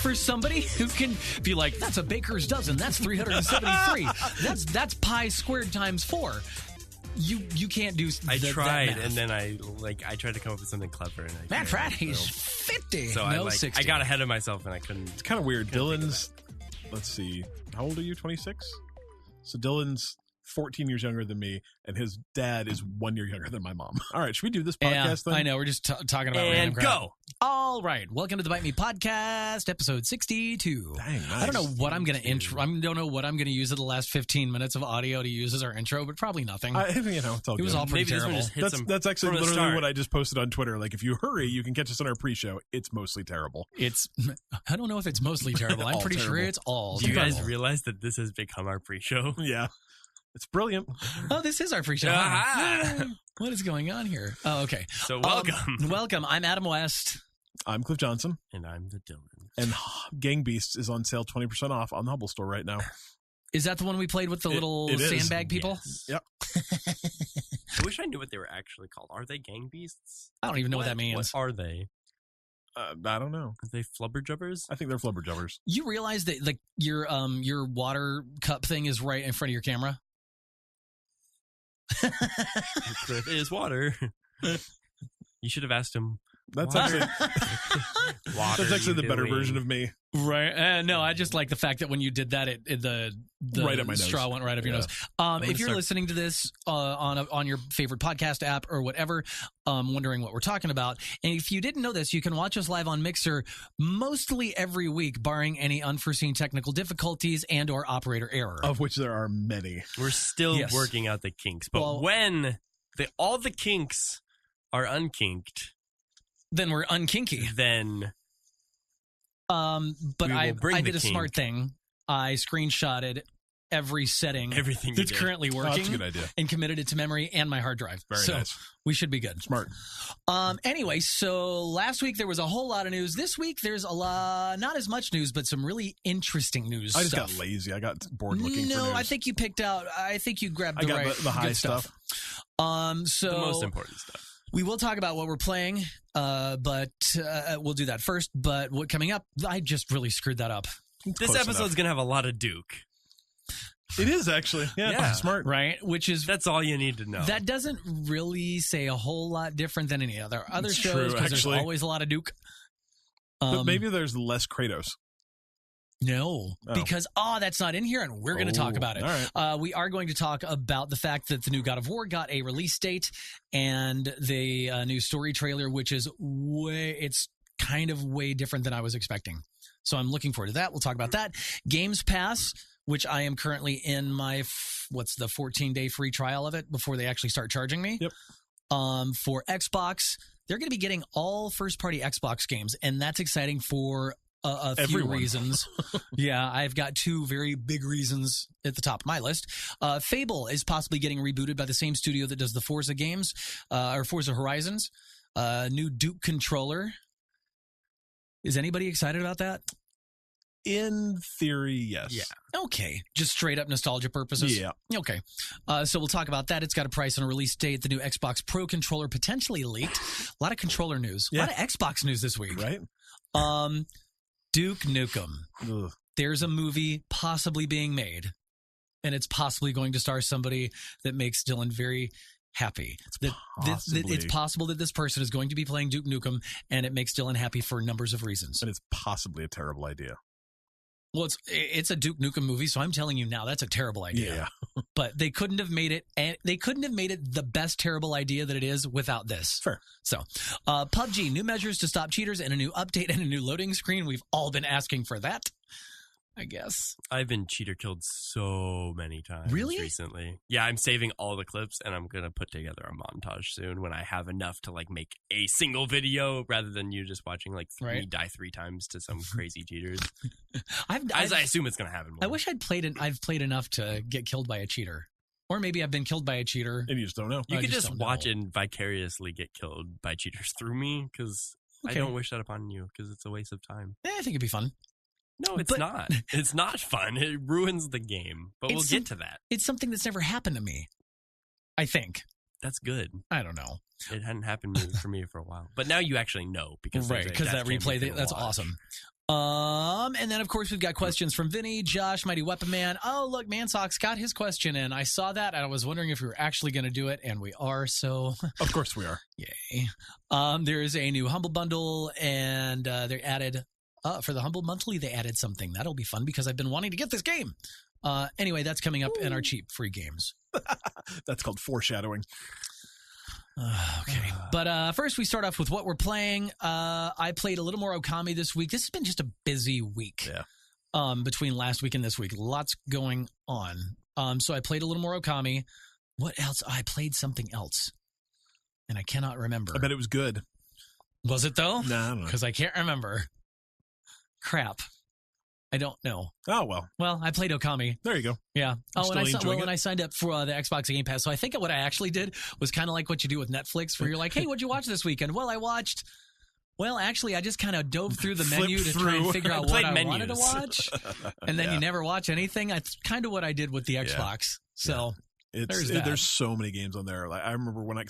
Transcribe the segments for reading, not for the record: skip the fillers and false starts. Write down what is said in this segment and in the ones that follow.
for somebody who can be like, that's a baker's dozen. That's 373. That's pi squared times 4. You can't do. I tried, and then I tried to come up with something clever, and Matt Fratty's 50. So no, I 60. I got ahead of myself, and I couldn't. It's kind of weird. Dylan's. Let's see. How old are you? 26. So Dylan's 14 years younger than me, and his dad is 1 year younger than my mom. All right, should we do this podcast thing? I know, we're just talking about and random crap. Go. All right, welcome to the Byte Me podcast, episode 62. Dang, nice. I don't know what I'm going to intro. I don't know what I'm going to use in the last 15 minutes of audio to use as our intro, but probably nothing. It's all it was good. all pretty Maybe terrible. That's actually literally what I just posted on Twitter. Like, if you hurry, you can catch us on our pre-show. It's mostly terrible. I don't know if it's mostly terrible. I'm pretty sure it's all. Do you guys terrible. realize that this has become our pre-show? Yeah. It's brilliant. Oh, this is our pre-show. What is going on here? Oh, okay. So welcome. Welcome. I'm Adam West. I'm Cliff Johnson. And I'm the Dylan. And Gang Beasts is on sale 20% off on the Hubble store right now. Is that the one we played with the little sandbag people? Yes. Yep. I wish I knew what they were actually called. Are they gang beasts? I don't even know what that means. What are they? I don't know. Are they flubberjubbers? I think they're flubberjubbers. You realize that like your water cup thing is right in front of your camera? Cliff is water. You should have asked him. That's Water. actually the better version of me. Right. No, I just like the fact that when you did that, the right up my nose. straw went right up your nose. If you're listening to this on your favorite podcast app or whatever, wondering what we're talking about, and if you didn't know this, you can watch us live on Mixer mostly every week, barring any unforeseen technical difficulties and or operator error. Of which there are many. We're still working out the kinks, but when all the kinks are unkinked, then we're unkinky. Then, but I did a smart thing. I screenshotted every setting, everything that's currently working, that's a good idea, and committed it to memory and my hard drive. Very nice. We should be good. Smart. Anyway, so last week there was a whole lot of news. This week there's not as much news, but some really interesting news. I just got lazy. I got bored looking for news. No, I think you picked out. I think you grabbed the right the high good stuff. So the most important stuff. We will talk about what we're playing, but we'll do that first. But what coming up, I just really screwed that up. This episode's going to have a lot of Duke. It is, actually. Yeah. Smart. Right? That's all you need to know. That doesn't really say a whole lot different than any other shows, because there's always a lot of Duke. But maybe there's less Kratos. No, because that's not in here, and we're going to talk about it. All right. We are going to talk about the fact that the new God of War got a release date and the new story trailer, which is it's kind of way different than I was expecting. So I'm looking forward to that. We'll talk about that. Games Pass, which I am currently in my the 14-day free trial of it before they actually start charging me. Yep. For Xbox, they're going to be getting all first-party Xbox games, and that's exciting for a few reasons. Yeah, I've got two very big reasons at the top of my list. Fable is possibly getting rebooted by the same studio that does the Forza games, or Forza Horizons. New Duke controller. Is anybody excited about that? In theory, yes. Yeah. Okay. Just straight up nostalgia purposes? Yeah. Okay. So we'll talk about that. It's got a price and a release date. The new Xbox Pro controller potentially leaked. A lot of controller news. Yeah. A lot of Xbox news this week. Right? Duke Nukem. Ugh. There's a movie possibly being made, and it's possibly going to star somebody that makes Dylan very happy. It's possible that this person is going to be playing Duke Nukem, and it makes Dylan happy for numbers of reasons. And it's possibly a terrible idea. Well, it's a Duke Nukem movie, so I'm telling you now that's a terrible idea. Yeah. But they couldn't have made it, and they couldn't have made it the best terrible idea that it is without this. Fair. So, PUBG, new measures to stop cheaters and a new update and a new loading screen. We've all been asking for that, I guess. I've been cheater killed so many times recently. Yeah, I'm saving all the clips, and I'm going to put together a montage soon when I have enough to like make a single video rather than you just watching like me die 3 times to some crazy cheaters. I assume it's going to happen more. I wish I've played enough to get killed by a cheater. Or maybe I've been killed by a cheater. And you just don't know. You could just watch and vicariously get killed by cheaters through me, because I don't wish that upon you, because it's a waste of time. I think it'd be fun. No, it's not. It's not fun. It ruins the game. But we'll get to that. It's something that's never happened to me, I think. That's good. I don't know. It hadn't happened for me for a while. But now you actually know. Because that replay, that's awesome. And then, of course, we've got questions from Vinny, Josh, MightyWepaman. Oh, look, Mansocks got his question in. I saw that, and I was wondering if we were actually going to do it, and we are, so... Of course we are. Yay. There is a new Humble Bundle, and they added... for the Humble Monthly, they added something. That'll be fun, because I've been wanting to get this game. Anyway, that's coming up in our cheap free games. That's called foreshadowing. Okay. But first, we start off with what we're playing. I played a little more Okami this week. This has been just a busy week. Yeah. Between last week and this week. Lots going on. So I played a little more Okami. What else? I played something else. And I cannot remember. I bet it was good. Was it, though? No, I don't know. Because I can't remember. Crap. I don't know. Oh, well. Well, I played Okami. There you go. Yeah. And I signed up for the Xbox Game Pass. So I think what I actually did was kind of like what you do with Netflix, where you're like, hey, what'd you watch this weekend? Well, actually, I just kind of dove through the menu to try and figure out what I wanted to watch. And then you never watch anything. That's kind of what I did with the Xbox. So... There's so many games on there. Like I remember when I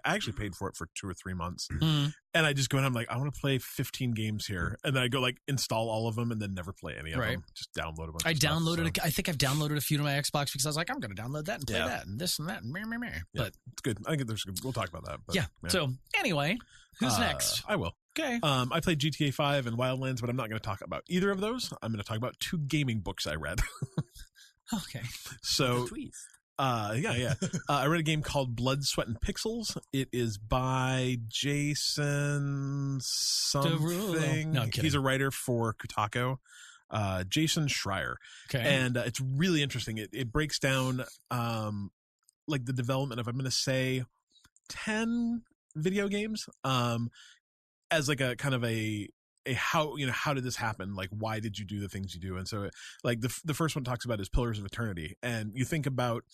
actually paid for it for 2 or 3 months, Mm. and I just go in. I'm like, I want to play 15 games here, and then I go like install all of them, and then never play any of them. Just download a bunch. I think I've downloaded a few to my Xbox because I was like, I'm going to download that and play that and this and that and meh. But it's good. I think we'll talk about that. But, yeah. So anyway, who's next? I will. Okay. I played GTA 5 and Wildlands, but I'm not going to talk about either of those. I'm going to talk about 2 gaming books I read. Okay. So. I read a game called Blood, Sweat, and Pixels. It is by Jason something. No, I'm kidding. He's a writer for Kotaku. Jason Schreier. Okay. And it's really interesting. It breaks down like the development of, I'm going to say, 10 video games as like a kind of a how did this happen? Like, why did you do the things you do? And so like the first one talks about is Pillars of Eternity. And you think about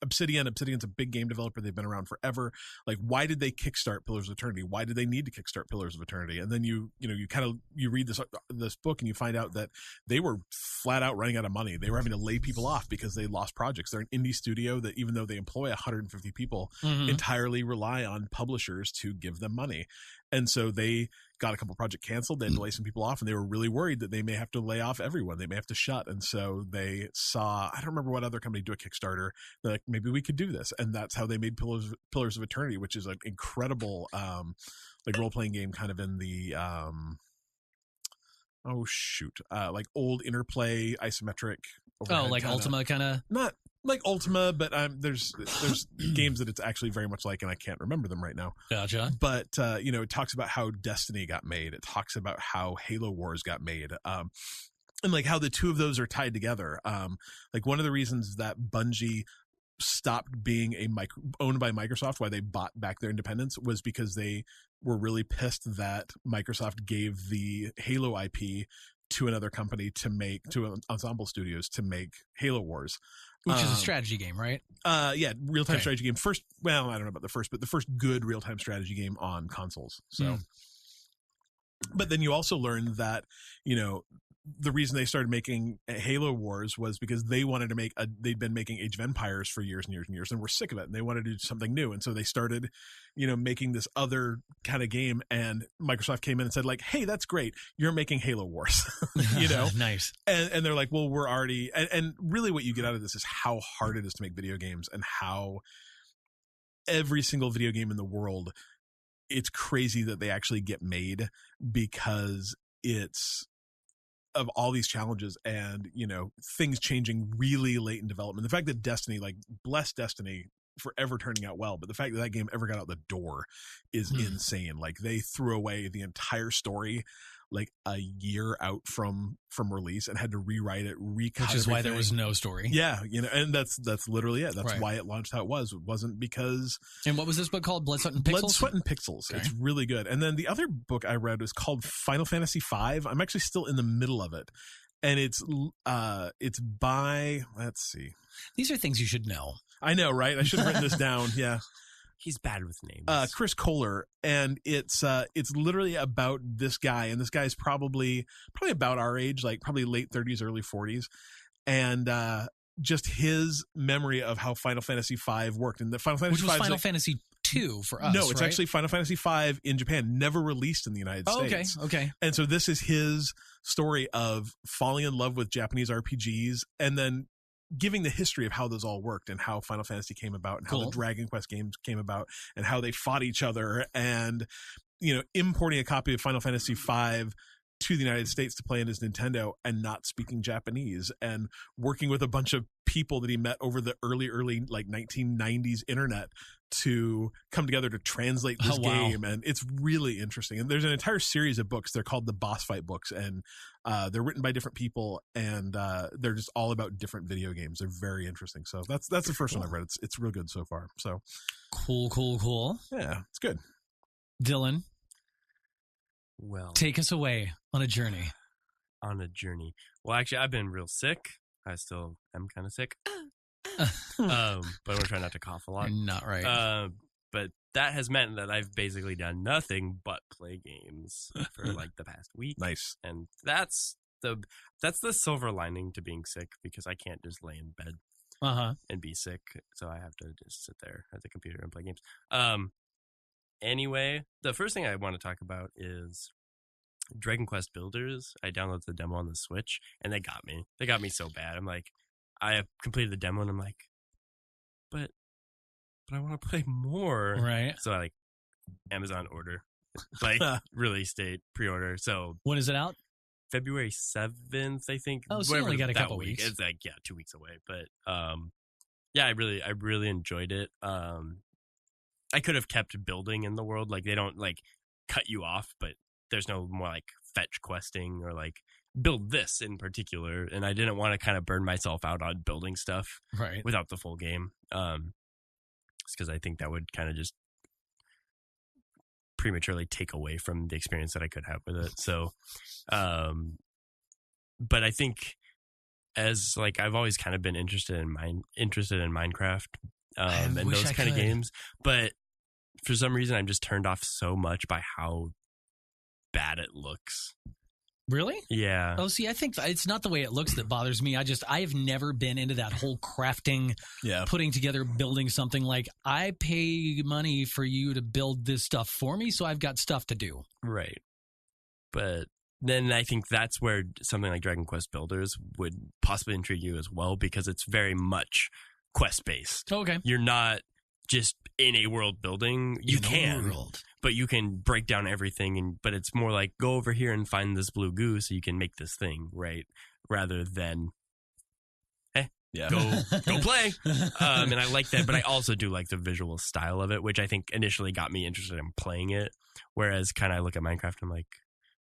Obsidian's a big game developer. They've been around forever. Like, why did they kickstart Pillars of Eternity? Why did they need to kickstart Pillars of Eternity? And then you read this book and you find out that they were flat out running out of money. They were having to lay people off because they lost projects. They're an indie studio that, even though they employ 150 people, entirely rely on publishers to give them money. And so they got a couple projects canceled. They had to lay some people off, and they were really worried that they may have to lay off everyone. They may have to shut. And so they saw, I don't remember what other company do a Kickstarter. They're like, maybe we could do this. And that's how they made Pillars of Eternity, which is an incredible like role-playing game kind of in the like old Interplay isometric overhead, like Ultima kind of? Not like Ultima, but there's games that it's actually very much like, and I can't remember them right now. Gotcha. But it talks about how Destiny got made. It talks about how Halo Wars got made. And like how the two of those are tied together. Like one of the reasons that Bungie stopped being owned by Microsoft, why they bought back their independence, was because they were really pissed that Microsoft gave the Halo IP to another company to Ensemble Studios to make Halo Wars. Which is a strategy game, right? Real-time strategy game. I don't know about the first, but the first good real-time strategy game on consoles. So, But then you also learn that, the reason they started making Halo Wars was because they wanted to they'd been making Age of Empires for years and years and years, and were sick of it, and they wanted to do something new. And so they started, making this other kind of game, and Microsoft came in and said, like, hey, that's great. You're making Halo Wars, Nice. And they're like, well, we're already, and really what you get out of this is how hard it is to make video games, and how every single video game in the world, it's crazy that they actually get made, because it's of all these challenges and, things changing really late in development. The fact that Destiny, like, bless Destiny for ever turning out well, but the fact that game ever got out the door is insane. Like, they threw away the entire story like a year out from release and had to rewrite it, recut Which is everything. why there was no story. Yeah, and that's literally it. That's why it launched how it was. It wasn't because... And what was this book called? Blood, Sweat, and Pixels? Blood, Sweat, and Pixels. Okay. It's really good. And then the other book I read was called Final Fantasy V. I'm actually still in the middle of it. And it's by... Let's see. These are things you should know. I know, right? I should have written this down. Yeah. He's bad with names. Chris Kohler, and it's literally about this guy, and this guy's probably about our age, like probably late 30s, early 40s, and just his memory of how Final Fantasy V worked. And the Final Fantasy Which was V Final Fantasy 2 for us. No, it's right? actually Final Fantasy V in Japan, never released in the United States. Okay. And so this is his story of falling in love with Japanese RPGs and then giving the history of how those all worked and how Final Fantasy came about and how the Dragon Quest games came about and how they fought each other, and importing a copy of Final Fantasy V to the United States to play in his Nintendo and not speaking Japanese, and working with a bunch of people that he met over the early like 1990s internet to come together to translate this game. And it's really interesting. And there's an entire series of books. They're called the Boss Fight books, and they're written by different people, and they're just all about different video games. They're very interesting. So that's the first one I've read. It's real good so far. So cool. Yeah, it's good. Dylan, well, take us away on a journey. Well, actually, I've been real sick. I still am kind of sick. But I'm going to try not to cough a lot. Not right. But that has meant that I've basically done nothing but play games for like the past week. Nice. And that's the silver lining to being sick, because I can't just lay in bed and be sick. So I have to just sit there at the computer and play games. Anyway, the first thing I want to talk about is Dragon Quest Builders. I downloaded the demo on the Switch, and they got me. They got me so bad. I'm like, I have completed the demo, and I'm like, but I want to play more. Right. So I Amazon order, release date, pre-order. So when is it out? February 7th, I think. Oh, so you only got a couple weeks. It's 2 weeks away. But I really enjoyed it. I could have kept building in the world. Like, they don't cut you off, but there's no more fetch questing or build this in particular. And I didn't want to kind of burn myself out on building stuff without the full game. Because I think that would kind of just prematurely take away from the experience that I could have with it. So, but I think as I've always kind of been interested in Minecraft and those kind of games, but for some reason I'm just turned off so much by how bad it looks. Really? Yeah. Oh, see, I think it's not the way it looks that bothers me. I've never been into that whole crafting, putting together, building something. I pay money for you to build this stuff for me, so I've got stuff to do. Right. But then I think that's where something like Dragon Quest Builders would possibly intrigue you as well, because it's very much quest-based. Okay. You're not just in a world building. You can, but you can break down everything, but it's more like, go over here and find this blue goo so you can make this thing, right? Rather than, go play. And I like that, but I also do like the visual style of it, which I think initially got me interested in playing it. Whereas I look at Minecraft and I'm like,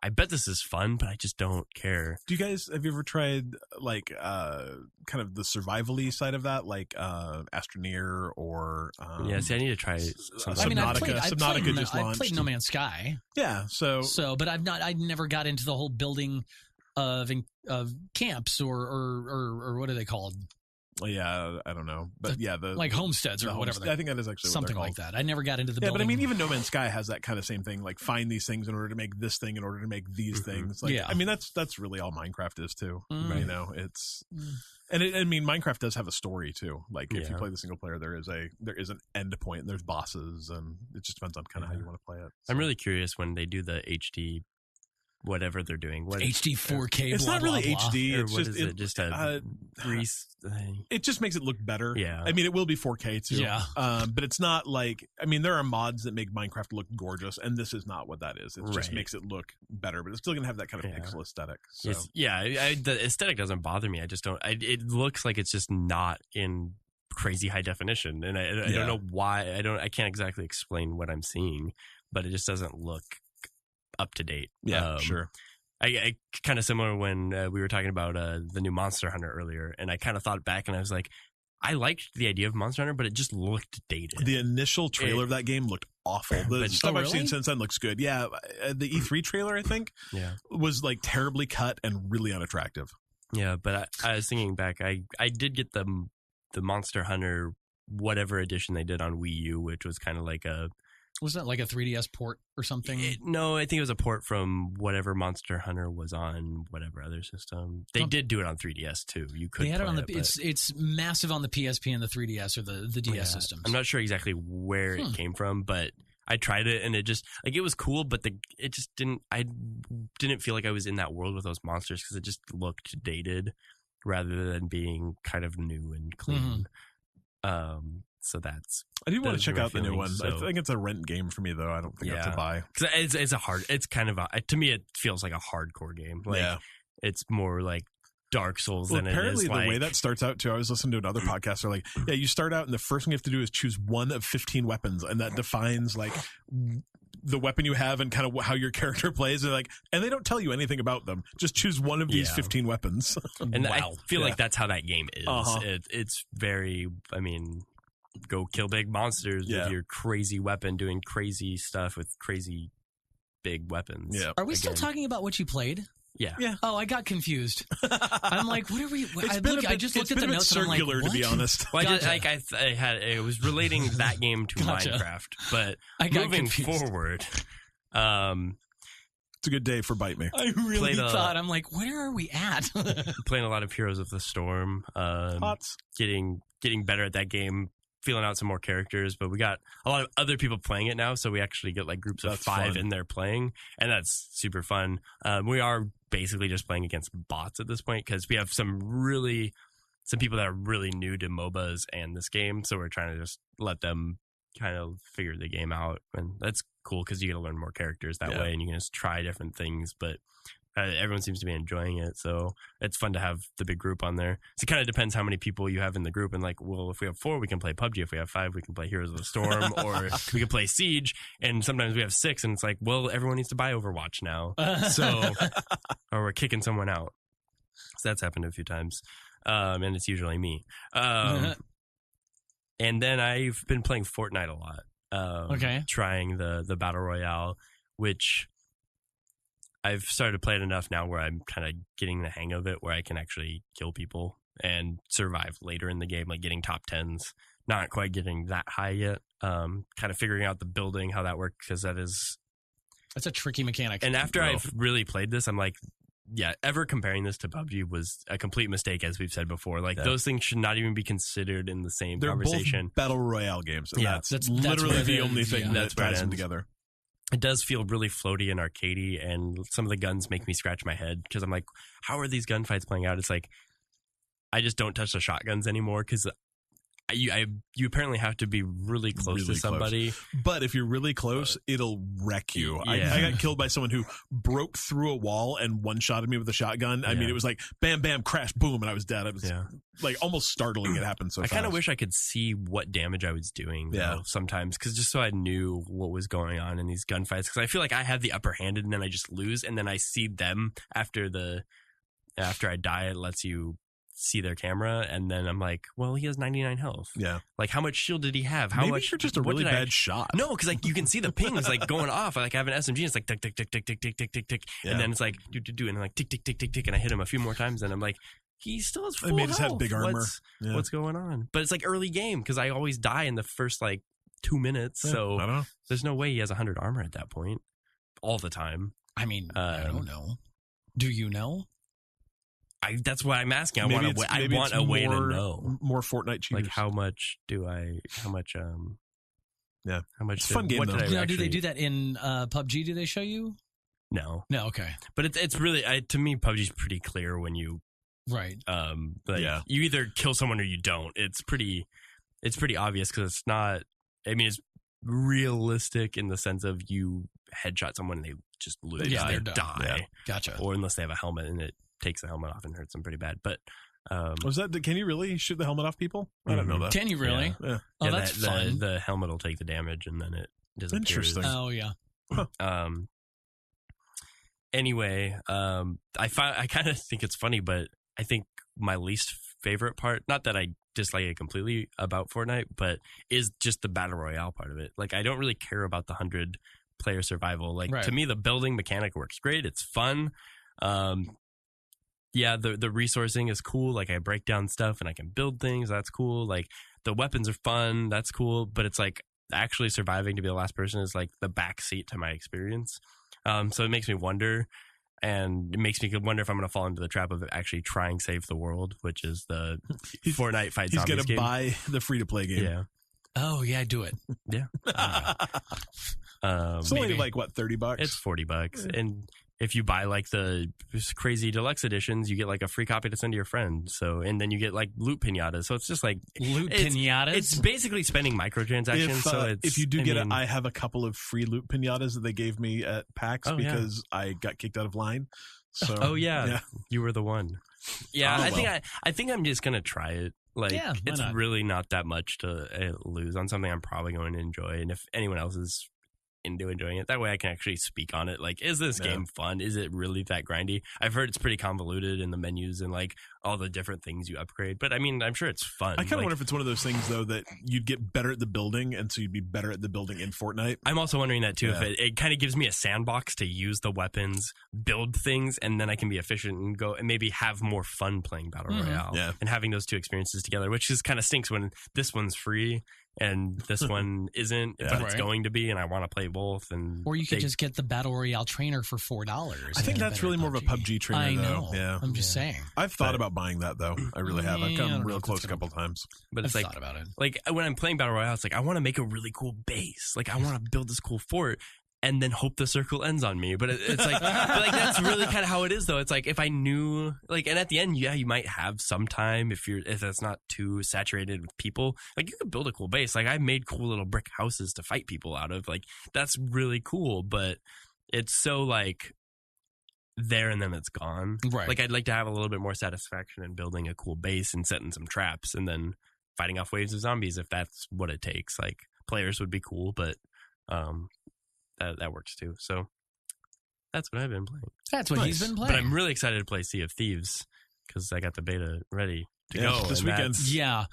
I bet this is fun, but I just don't care. Have you ever tried kind of the survival-y side of that, Astroneer or I need to try something. Subnautica just launched. I played No Man's Sky. Yeah, so but I never got into the whole building of camps or what are they called? Yeah, I don't know, but homesteads or whatever. I think that is actually something like that. I never got into the building. But I mean, even No Man's Sky has that kind of same thing. Find these things in order to make this thing, in order to make these things. I mean, that's really all Minecraft is too. It's and Minecraft does have a story too. If you play the single player, there is an end point. And there's bosses, and it just depends on kind of how you want to play it. So. I'm really curious when they do the HD. Whatever they're doing, HD 4K. It's not really HD. It's just a grease thing. It just makes it look better. Yeah. I mean, it will be 4K too. Yeah. But it's not there are mods that make Minecraft look gorgeous, and this is not what that is. It just makes it look better, but it's still gonna have that kind of pixel aesthetic. So. Yes. The aesthetic doesn't bother me. I just don't. It looks like it's just not in crazy high definition, and I don't know why. I can't exactly explain what I'm seeing, but it just doesn't look up to date. Sure. I kind of similar when we were talking about the new Monster Hunter earlier, and I kind of thought back and I was like, I liked the idea of Monster Hunter, but it just looked dated. The initial trailer of that game looked awful. The stuff I've seen since then looks good. Yeah, the E3 trailer, I think, was terribly cut and really unattractive. Yeah, but I was thinking back, I did get the Monster Hunter whatever edition they did on Wii U, which was kind of like a Was that like a 3DS port or something? No, I think it was a port from whatever Monster Hunter was on whatever other system. They did do it on 3DS too. You could. They had it on it's massive on the PSP and the 3DS or the DS systems. I'm not sure exactly where it came from, but I tried it and it just like it was cool, but it just didn't. I didn't feel like I was in that world with those monsters because it just looked dated rather than being kind of new and clean. So I do want to check out the new one. So. I think it's a rent game for me, though. I don't think I have to buy. Because it's kind of to me, it feels like a hardcore game. Like, it's more like Dark Souls than it is apparently like... the way that starts out, too, I was listening to another podcast. They're like, you start out and the first thing you have to do is choose one of 15 weapons. And that defines like the weapon you have and kind of how your character plays. And they don't tell you anything about them. Just choose one of these 15 weapons. And I feel like that's how that game is. It's very, I mean... Go kill big monsters with your crazy weapon, doing crazy stuff with crazy big weapons. Yeah. Are we still talking about what you played? Yeah. Oh, I got confused. I'm like, what are we? I just looked at the notes circular, and I'm like, what? To be honest. Well, I was relating that game to Minecraft, but moving forward, it's a good day for Byte Me. I really thought, I'm like, where are we at? Playing a lot of Heroes of the Storm, getting better at that game. Feeling out some more characters, but we got a lot of other people playing it now, so we actually get like groups of 5 in there playing, and that's super fun. We are basically just playing against bots at this point because we have some people that are really new to MOBAs and this game, so we're trying to just let them kind of figure the game out, and that's cool because you get to learn more characters that way, and you can just try different things, but everyone seems to be enjoying it, so it's fun to have the big group on there. So it kind of depends how many people you have in the group, and like, well, if we have 4, we can play PUBG. If we have 5, we can play Heroes of the Storm, or we can play Siege. And sometimes we have 6, and it's like, well, everyone needs to buy Overwatch now, so or we're kicking someone out. So that's happened a few times, and it's usually me. And then I've been playing Fortnite a lot. Trying the Battle Royale, which I've started to play it enough now where I'm kind of getting the hang of it, where I can actually kill people and survive later in the game, like getting top 10s. Not quite getting that high yet. Kind of figuring out the building, how that works, because that's a tricky mechanic. And after I've really played this, I'm like, ever comparing this to PUBG was a complete mistake, as we've said before. Like, those things should not even be considered in the same conversation. Both battle royale games. And that's literally the only thing that ties them together. It does feel really floaty and arcadey, and some of the guns make me scratch my head because I'm like, how are these gunfights playing out? It's like, I just don't touch the shotguns anymore because you apparently have to be really close to somebody. But if you're really close, it'll wreck you. I got killed by someone who broke through a wall and one-shotted me with a shotgun. I mean, it was like, bam, bam, crash, boom, and I was dead. It was like almost startling it happened so fast. I kind of wish I could see what damage I was doing though, sometimes, because just so I knew what was going on in these gunfights. Because I feel like I have the upper hand and then I just lose, and then I see them after I die. It lets you see their camera, and then I'm like, well, he has 99 health. Yeah. Like, how much shield did he have? Maybe you're just a really bad shot. No, because like you can see the pings like going off. I have an SMG, and it's like tick tick tick tick tick tick tick tick tick, and then it's like do, and I'm like tick tick tick tick tick, and I hit him a few more times, and I'm like, he still has full health. He just had big armor. What's going on? But it's like early game because I always die in the first like 2 minutes, so I don't know. There's no way he has 100 armor at that point all the time. I mean, I don't know. Do you know? That's why I'm asking. I want a way to know. More Fortnite cheaters. Like, how much? How much? It's a fun game, though. Do they do that in PUBG? Do they show you? No. Okay. But it's really, to me, PUBG's pretty clear when you... Right. You either kill someone or you don't. It's pretty obvious because it's not... I mean, it's realistic in the sense of you headshot someone and they just lose. They die. Yeah. Gotcha. Or unless they have a helmet and it takes the helmet off and hurts them pretty bad. But can you really shoot the helmet off people? I don't know that. Can you really? Yeah. Oh, that's fun. The helmet will take the damage and then it disappears. Interesting. Oh yeah. Huh. Anyway, I kind of think it's funny, but I think my least favorite part, not that I dislike it completely about Fortnite, but is just the battle royale part of it. Like, I don't really care about the 100-player survival. Like, to me, the building mechanic works great. It's fun. Yeah, the resourcing is cool. Like, I break down stuff and I can build things. That's cool. Like, the weapons are fun. That's cool. But it's like, actually surviving to be the last person is like the backseat to my experience. So it makes me wonder. And it makes me wonder if I'm going to fall into the trap of actually trying Save the World, which is the Fortnite Fight Zombies game. He's going to buy the free-to-play game. Yeah. Oh, yeah, do it. Yeah. It's only like, what, $30? It's $40. And if you buy like the crazy deluxe editions, you get like a free copy to send to your friend. So, and then you get like loot pinatas. So it's just like pinatas. It's basically spending microtransactions. If you do get it, I have a couple of free loot pinatas that they gave me at PAX because I got kicked out of line. So, you were the one. Yeah, I think I'm just gonna try it. Like, it's really not that much to lose on something I'm probably going to enjoy. And if anyone else is into enjoying it, that way I can actually speak on it. Like, is this game fun? Is it really that grindy? I've heard it's pretty convoluted in the menus and like all the different things you upgrade, but I mean, I'm sure it's fun. I kind of wonder if it's one of those things though that you'd get better at the building, and so you'd be better at the building in Fortnite. I'm also wondering that too. If it kind of gives me a sandbox to use the weapons, build things, and then I can be efficient and go and maybe have more fun playing Battle Royale and having those two experiences together, which just kind of stinks when this one's free and this one isn't, but it's going to be, and I want to play both. And or you could just get the Battle Royale trainer for $4. I think that's really more of a PUBG trainer. I know. Though. Yeah, I'm just saying. I've thought about buying that though. I really have. I've come real close a couple times, but it's I've like thought about it. Like when I'm playing Battle Royale, it's like I want to make a really cool base. Like I want to build this cool fort. And then hope the circle ends on me. But it's like, that's really kind of how it is, though. It's like if I knew, like, and at the end, you might have some time if it's not too saturated with people. Like, you could build a cool base. Like, I've made cool little brick houses to fight people out of. Like, that's really cool. But it's so like there and then it's gone. Right. Like, I'd like to have a little bit more satisfaction in building a cool base and setting some traps and then fighting off waves of zombies if that's what it takes. Like, players would be cool, but that works too. So that's what I've been playing. That's what he's been playing. But I'm really excited to play Sea of Thieves because I got the beta ready to go this weekend. Yeah.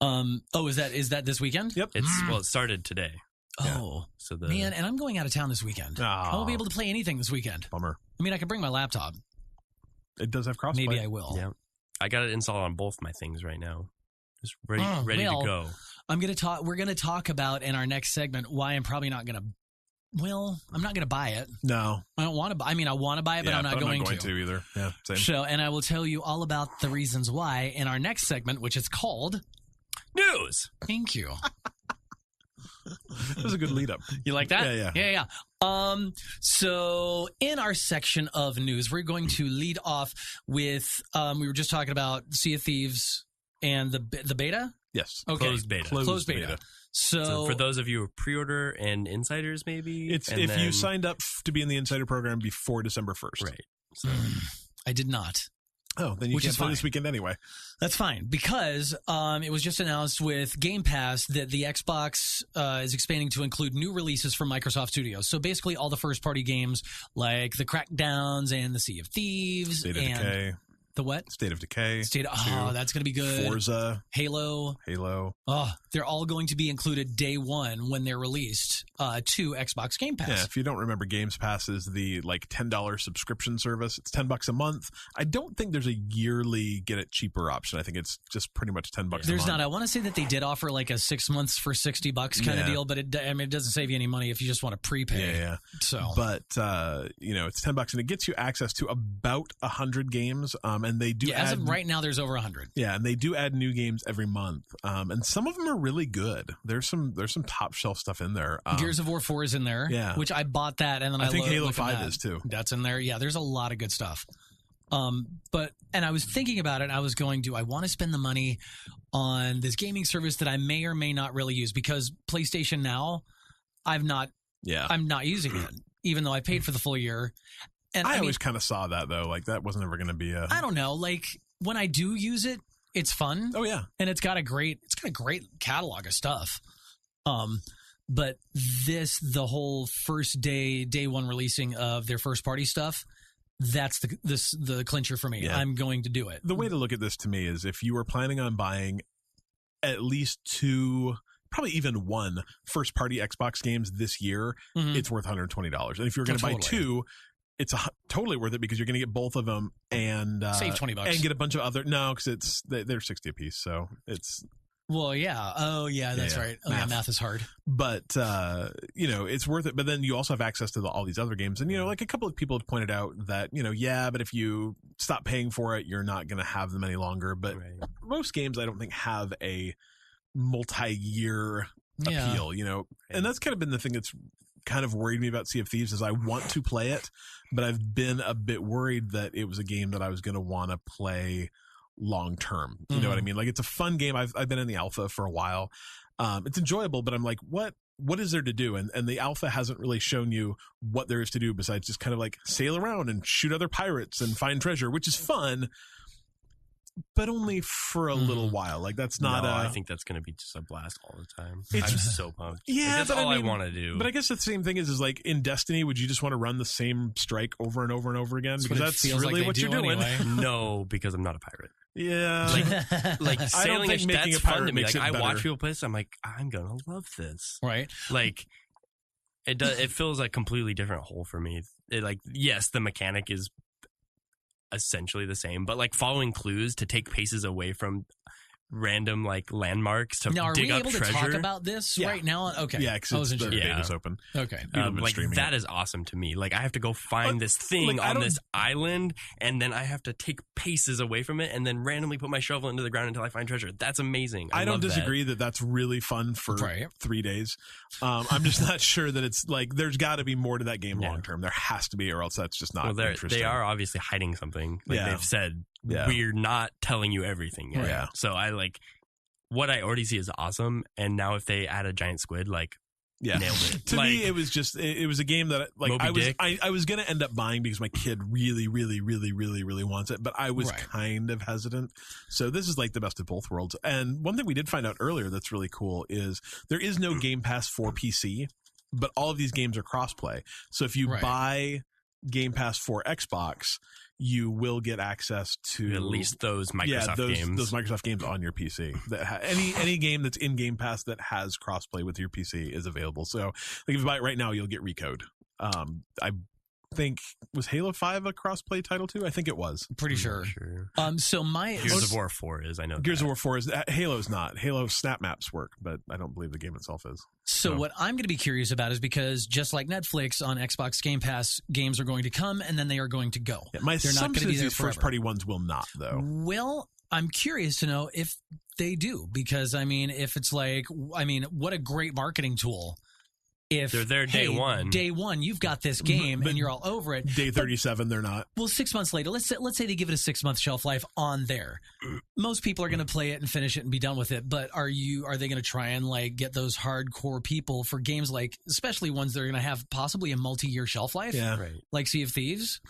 Is that this weekend? Yep. It started today. Oh, so man, and I'm going out of town this weekend. I won't be able to play anything this weekend. Bummer. I mean, I could bring my laptop. It does have crossplay. Maybe I will. Yeah, I got it installed on both my things right now. Just ready to go. We're gonna talk about in our next segment why I'm probably not gonna. Well, I'm not going to buy it. No. I don't want to buy. I mean, I want to buy it, but I'm not going to either. Yeah, same. So, and I will tell you all about the reasons why in our next segment, which is called News. Thank you. That was a good lead up. You like that? Yeah. So in our section of news, we're going to lead off with, we were just talking about Sea of Thieves and the beta. Yes. Okay. Closed beta. Closed beta. So for those of you who pre-order and insiders, maybe it's if you signed up to be in the insider program before December 1st. Right. So. I did not. Oh, then you can't play this weekend anyway. That's fine because it was just announced with Game Pass that the Xbox is expanding to include new releases from Microsoft Studios. So basically, all the first-party games like the Crackdowns and the Sea of Thieves State of Decay. The what? State of Decay. That's going to be good. Forza. Halo. Oh, they're all going to be included day one when they're released to Xbox Game Pass. Yeah, if you don't remember, Games Pass is the like $10 subscription service. It's $10 a month. I don't think there's a yearly get it cheaper option. I think it's just pretty much $10 a month. There's not. I want to say that they did offer like a 6 months for $60 kind of deal, but it doesn't save you any money if you just want to prepay. Yeah. So, but it's $10 and it gets you access to about 100 games. And they do as of right now, there's over 100. Yeah, and they do add new games every month. And some of them are really good. There's some top shelf stuff in there. Gears of War 4 is in there, which I bought that, and then I think Halo 5 is too. That's in there. Yeah, there's a lot of good stuff. And I was thinking about it. I was going, do I want to spend the money on this gaming service that I may or may not really use? Because PlayStation Now, I'm not using it, even though I paid for the full year. And I always kind of saw that though, like that wasn't ever going to be a. I don't know, like when I do use it, it's fun. Oh yeah, and it's got a great catalog of stuff. But the whole first day one releasing of their first party stuff, that's the clincher for me. Yeah. I'm going to do it. The way to look at this to me is if you were planning on buying at least 2, probably even 1 first party Xbox games this year, it's worth $120. And if you're going to buy 2, it's totally worth it because you're going to get both of them and save $20 and get a bunch of other because they're $60 a piece, so it's Well, yeah. Oh, yeah, that's right. Oh, math. Yeah, math is hard. But, it's worth it. But then you also have access to all these other games. And, like a couple of people have pointed out that, but if you stop paying for it, you're not going to have them any longer. But most games, I don't think, have a multi-year appeal, And that's kind of been the thing that's kind of worried me about Sea of Thieves is I want to play it, but I've been a bit worried that it was a game that I was going to want to play long term. You know what I mean? Like, it's a fun game. I've been in the alpha for a while. It's enjoyable, but I'm like, what is there to do? And the alpha hasn't really shown you what there is to do besides just kind of like sail around and shoot other pirates and find treasure, which is fun, but only for a little while. Like, that's not I think that's going to be just a blast all the time. I'm so pumped. Yeah, that's all I want to do. But I guess the same thing is like in Destiny, would you just want to run the same strike over and over and over again? Because that's really what you're doing. Anyway. No, because I'm not a pirate. Yeah. Like sailing, that's fun to me. Like, I watch people play this, I'm like, I'm going to love this. Right. Like, it fills a completely different hole for me. Yes, the mechanic is essentially the same, but like following clues to take paces away from random like landmarks to dig up treasure. Are we able to talk about this right now? Okay. Yeah, because the beta's open. Okay. Like that is awesome to me. Like, I have to go find this thing on this island, and then I have to take paces away from it and then randomly put my shovel into the ground until I find treasure. That's amazing. I don't disagree that that's really fun for 3 days. I'm just not sure that it's like, there's got to be more to that game long term. There has to be, or else that's just not interesting. They are obviously hiding something. Like they've said, we're not telling you everything yet. Yeah. So I like what I already see is awesome, and now if they add a giant squid, like, nailed it. To me, it was just it was a game that like I was gonna end up buying because my kid really, really, really, really, really wants it, but I was kind of hesitant. So this is like the best of both worlds. And one thing we did find out earlier that's really cool is there is no Game Pass for PC, but all of these games are crossplay. So if you buy Game Pass for Xbox, you will get access to at least those Microsoft games. Those Microsoft games on your PC. Any game that's in Game Pass that has crossplay with your PC is available. So, like, if you buy it right now, you'll get Recode. I think, was Halo 5 a crossplay title too? I think it was. Pretty sure. So my Gears of War 4 is. I know Gears of War 4 is. Halo's not. Halo snap maps work, but I don't believe the game itself is. So what I'm going to be curious about is because just like Netflix on Xbox Game Pass, games are going to come and then they are going to go. Yeah, they're not going to be there forever. First party ones will not, though. Well, I'm curious to know if they do, because if it's like, what a great marketing tool. If they're there day one, you've got this game and you're all over it. Day 37, they're not. Well, 6 months later, let's say they give it a 6-month shelf life on there. Most people are going to play it and finish it and be done with it. But are they going to try and like get those hardcore people for games like, especially ones that are going to have possibly a multi-year shelf life? Yeah, like Sea of Thieves.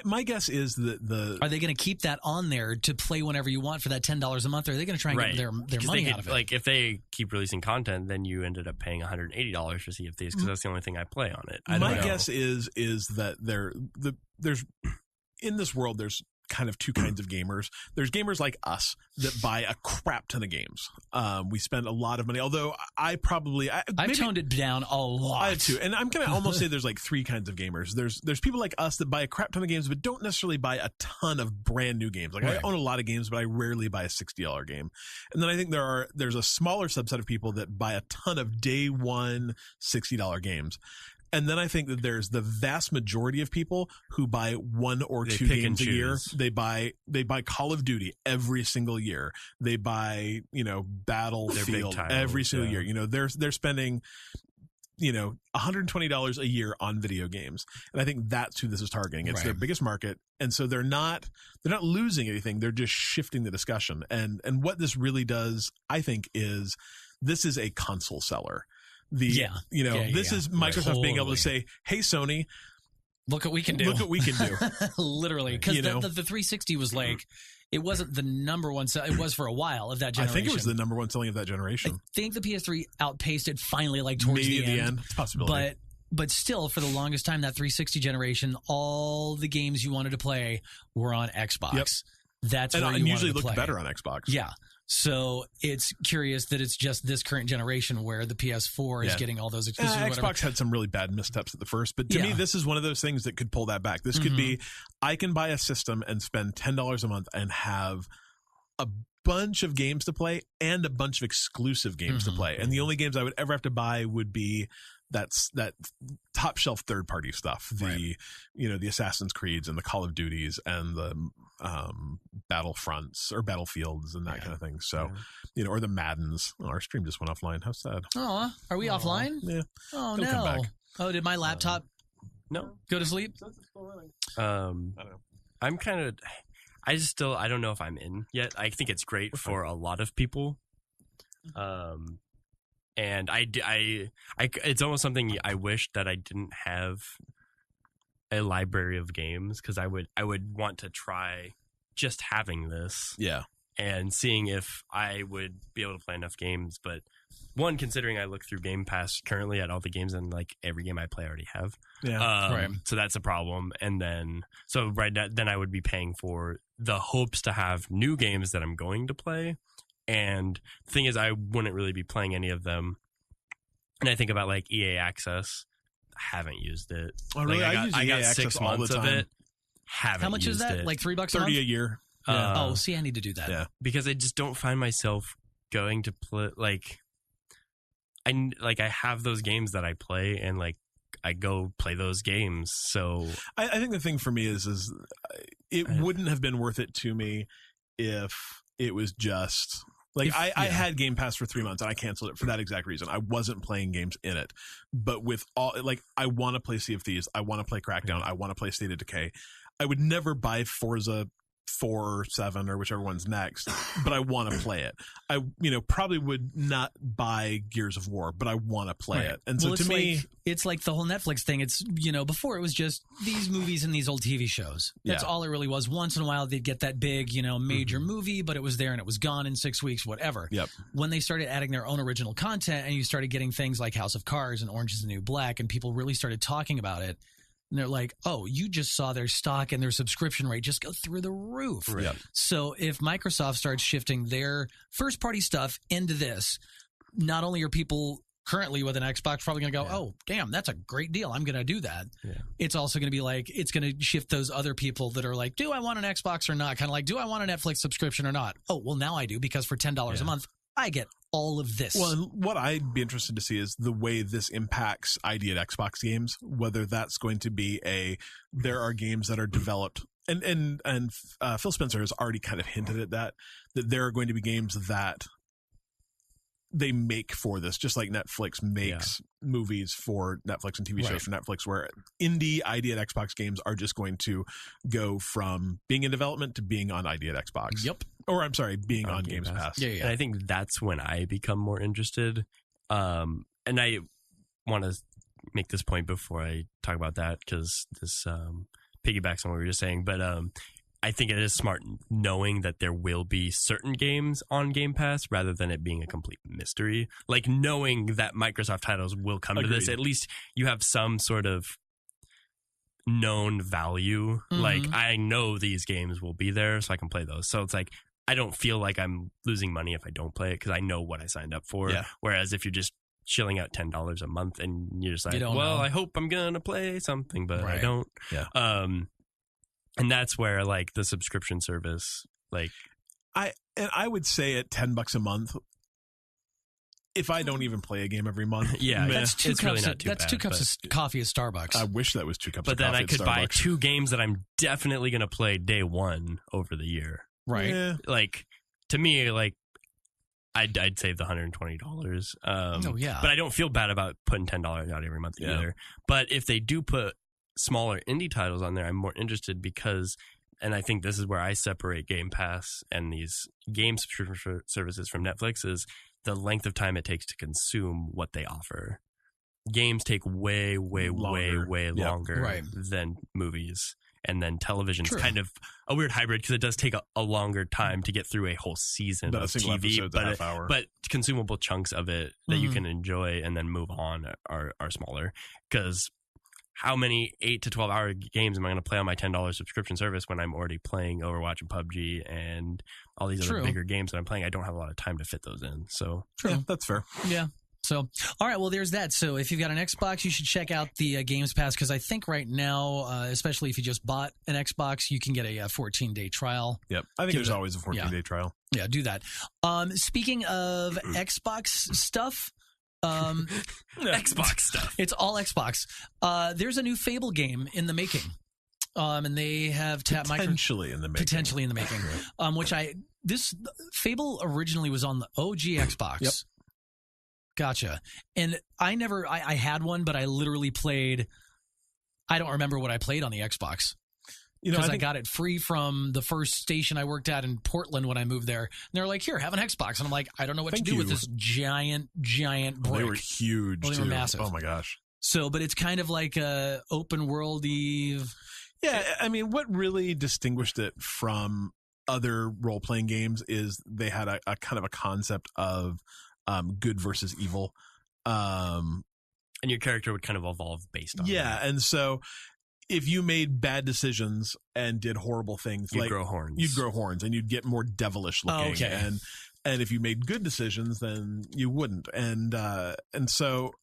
My guess is that are they going to keep that on there to play whenever you want for that $10 a month? Or are they going to try and get their money out of it? Like, if they keep releasing content, then you ended up paying $180 for Sea of Thieves because that's the only thing I play on it. My guess is that there's in this world there's kind of two kinds of gamers. There's gamers like us that buy a crap ton of games. We spend a lot of money, although I've toned it down a lot. I have too. And I'm going to almost say there's like three kinds of gamers. There's people like us that buy a crap ton of games, but don't necessarily buy a ton of brand new games. Like, I own a lot of games, but I rarely buy a $60 game. And then I think there's a smaller subset of people that buy a ton of day one $60 games. And then I think that there's the vast majority of people who buy one or two games a year. They buy Call of Duty every single year. They buy, Battlefield every single year. They're spending, $120 a year on video games. And I think that's who this is targeting. It's their biggest market. And so they're not losing anything. They're just shifting the discussion. And what this really does, I think, is this is a console seller. This is Microsoft being able to say, "Hey, Sony, look what we can do." Literally, because the 360 was like, it wasn't the number one. It was for a while of that generation. I think it was the number one selling of that generation. I think the PS3 outpaced it finally, like towards the end. It's a possibility. But still, for the longest time, that 360 generation, all the games you wanted to play were on Xbox. Yep. That's where and you usually wanted to looked play. better on Xbox. Yeah. So it's curious that it's just this current generation where the PS4 is getting all those exclusives. Xbox had some really bad missteps at the first, but to me, this is one of those things that could pull that back. This could be, I can buy a system and spend $10 a month and have bunch of games to play and a bunch of exclusive games to play. And the only games I would ever have to buy would be that top shelf third party stuff, the Assassin's Creeds and the Call of Duties and the Battlefronts or Battlefields and that kind of thing. So, or the Maddens. Oh, our stream just went offline. How sad. Oh, are we offline? Yeah. Oh, It'll come back. Oh, did my laptop go to sleep? I don't know. I'm kind of, I don't know if I'm in yet. I think it's great for a lot of people. And it's almost something I wish that I didn't have a library of games, because I would want to try just having this. Yeah. And seeing if I would be able to play enough games. But one, considering I look through Game Pass currently at all the games, and like every game I play I already have. Yeah. So that's a problem. And then, then I would be paying for the hopes to have new games that I'm going to play. And the thing is, I wouldn't really be playing any of them. And I think about like EA Access. I haven't used it. Oh, really? Like, I got 6 months of it. Haven't. How much is that? It. Like $3 a month? $30 a year. Yeah. See, I need to do that. Yeah. Because I just don't find myself going to play I have those games that I play, and like I go play those games. So I think the thing for me is it wouldn't have been worth it to me if it was just like I had Game Pass for 3 months and I canceled it for that exact reason. I wasn't playing games in it. But with all, like, I want to play Sea of Thieves, I want to play Crackdown, I want to play State of Decay. I would never buy Forza 4 or 7 or whichever one's next, but I want to play it. I probably would not buy Gears of War, but I want to play it. And so to me, it's like the whole Netflix thing. It's, before it was just these movies and these old TV shows. That's all it really was. Once in a while they'd get that big, major movie, but it was there and it was gone in 6 weeks, whatever. Yep. When they started adding their own original content and you started getting things like House of Cards and Orange is the New Black, and people really started talking about it, and they're like, oh, you just saw their stock and their subscription rate just go through the roof. Right. Yep. So if Microsoft starts shifting their first-party stuff into this, not only are people currently with an Xbox probably going to go, oh, damn, that's a great deal, I'm going to do that. Yeah. It's also going to be like, it's going to shift those other people that are like, do I want an Xbox or not? Kind of like, do I want a Netflix subscription or not? Oh, well, now I do, because for $10 a month, I get all of this. Well, what I'd be interested to see is the way this impacts ID at Xbox games, whether that's going to be there are games that are developed, and Phil Spencer has already kind of hinted at that there are going to be games that they make for this, just like Netflix makes movies for Netflix and TV shows for Netflix, where indie ID at Xbox games are just going to go from being in development to being on ID at Xbox. Yep. Or I'm sorry, being on Games Pass. Yeah. And I think that's when I become more interested. And I want to make this point before I talk about that, because this piggybacks on what we were just saying. But I think it is smart knowing that there will be certain games on Game Pass rather than it being a complete mystery. Like, knowing that Microsoft titles will come to this, at least you have some sort of known value. Mm-hmm. Like, I know these games will be there, so I can play those. So it's like, I don't feel like I'm losing money if I don't play it, because I know what I signed up for. Yeah. Whereas if you're just shilling out $10 a month and you're just like, I hope I'm going to play something, but I don't. Yeah. And that's where, like, the subscription service, like, I would say at $10 a month, if I don't even play a game every month, that's two cups. That's 2 cups of coffee at Starbucks. I wish that was 2 cups. But of then coffee I could at buy Starbucks. 2 games that I'm definitely going to play day one over the year. Right. Yeah. Like, to me, like, I'd save the $120. But I don't feel bad about putting $10 out every month either. But if they do put smaller indie titles on there, I'm more interested, because, and I think this is where I separate Game Pass and these game subscription services from Netflix, is the length of time it takes to consume what they offer. Games take way longer than movies. And then television's kind of a weird hybrid, because it does take a longer time to get through a whole season of TV, but consumable chunks of it that you can enjoy and then move on are smaller. Because how many 8 to 12 hour games am I going to play on my $10 subscription service when I'm already playing Overwatch and PUBG and all these other bigger games that I'm playing? I don't have a lot of time to fit those in. So yeah, that's fair. Yeah. So, all right, well, there's that. So if you've got an Xbox, you should check out the Games Pass, because I think right now, especially if you just bought an Xbox, you can get a 14-day trial. Yep. I think there's always a 14-day trial. Yeah, do that. Speaking of Xbox stuff, Xbox stuff. It's all Xbox. There's a new Fable game in the making. And they have potentially in the making. This Fable originally was on the OG Xbox. Yep. Gotcha. And I had one, but I literally played, I don't remember what I played on the Xbox. Because I got it free from the first station I worked at in Portland when I moved there. And they were like, here, have an Xbox. And I'm like, I don't know what to do with this giant brick. They were huge, they were massive. Oh, my gosh. So, but it's kind of like a open world-y. Yeah, I mean, what really distinguished it from other role-playing games is they had a kind of a concept of good versus evil. And your character would kind of evolve based on that. Yeah, and so if you made bad decisions and did horrible things, you'd grow horns. You'd grow horns, and you'd get more devilish looking. Oh, okay. And if you made good decisions, then you wouldn't. And so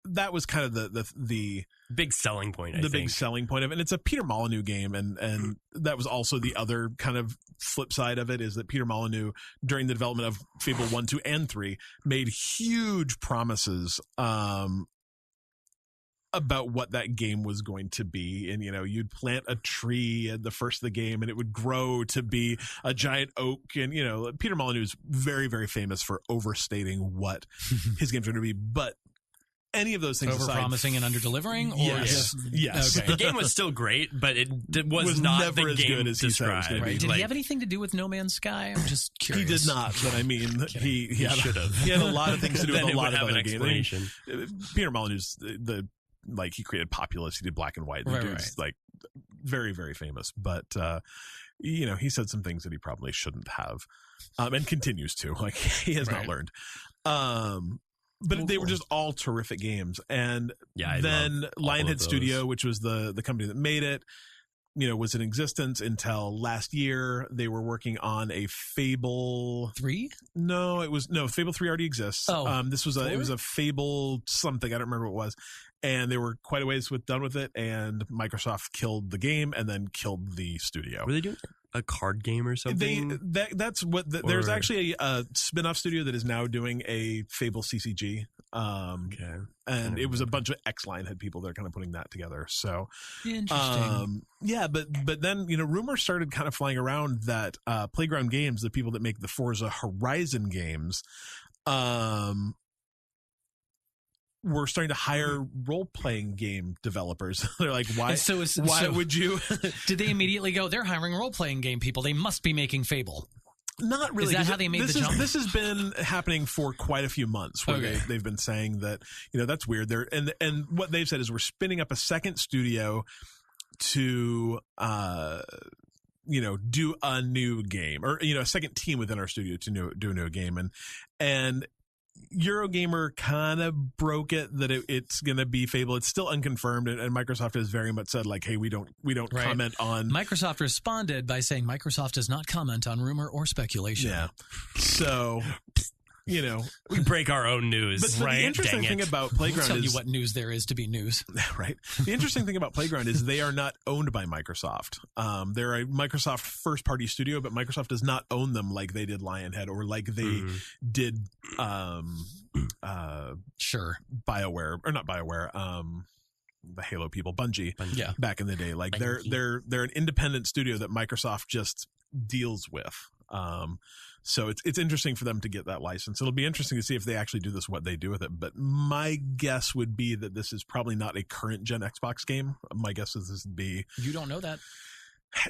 that was kind of the big selling point. Big selling point of it. And it's a Peter Molyneux game, and that was also the other kind of flip side of it, is that Peter Molyneux, during the development of Fable 1, 2, and 3, made huge promises about what that game was going to be. And you'd plant a tree at the first of the game and it would grow to be a giant oak. And Peter Molyneux is very, very famous for overstating what his games are going to be, but any of those things over-promising and under-delivering? Yes. Okay. The game was still great, but it was not never the as game good as he said it was going to be. Did he have anything to do with No Man's Sky? I'm just curious. He did not, but I mean, he should have. He had a lot of things to do with a lot of other games. Peter Molyneux's he created Populous. He did Black and White. The dude's like very, very famous, but he said some things that he probably shouldn't have, and continues to. Like, he has not learned. But they were just all terrific games. And then Lionhead Studio, which was the company that made it, was in existence until last year. They were working on a Fable 3. Fable 3 already exists. This was it was a Fable something. I don't remember what it was. And they were quite a ways done with it. And Microsoft killed the game and then killed the studio. Were they doing a card game or something? There's actually a spin-off studio that is now doing a Fable CCG. And it was a bunch of ex-Lionhead people that are kind of putting that together. So interesting. But then rumors started kind of flying around that Playground Games, the people that make the Forza Horizon games, we're starting to hire role-playing game developers. They're like, why would you? Did they immediately go, they're hiring role-playing game people, they must be making Fable? Not really. Is that how they made the jump? This has been happening for quite a few months, where they've been saying that, that's weird. And what they've said is, we're spinning up a second studio to do a new game, or a second team within our studio to do a new game. And Eurogamer kind of broke it that it's going to be Fable. It's still unconfirmed, and Microsoft has very much said, like, hey, we don't comment on. Microsoft responded by saying Microsoft does not comment on rumor or speculation. Yeah. So, we break our own news. But the interesting thing about Playground is, tell you what news there is to be news. Right. The interesting thing about Playground is they are not owned by Microsoft. They're a Microsoft first-party studio, but Microsoft does not own them like they did Lionhead, or like they did BioWare, or not BioWare, the Halo people, Bungie, back in the day. Like, they're an independent studio that Microsoft just deals with. So it's interesting for them to get that license. It'll be interesting to see if they actually do what they do with it. But my guess would be that this is probably not a current gen Xbox game. My guess is this would be. You don't know that.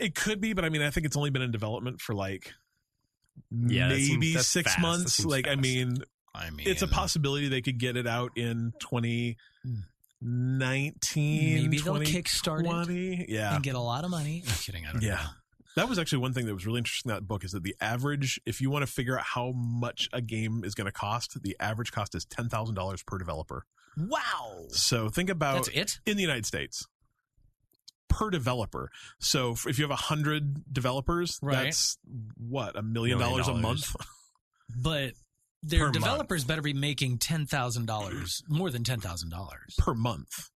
It could be, but I mean, I think it's only been in development for maybe 6 months. I mean, it's a possibility they could get it out in 2019. Maybe they'll kickstart it and get a lot of money. I'm kidding. I don't know. That was actually one thing that was really interesting in that book, is that the average, if you want to figure out how much a game is going to cost, the average cost is $10,000 per developer. Wow. So think about that's it in the United States per developer. So if you have 100 developers, that's what, $1 million a month. But their developers better be making $10,000, more than $10,000 per month.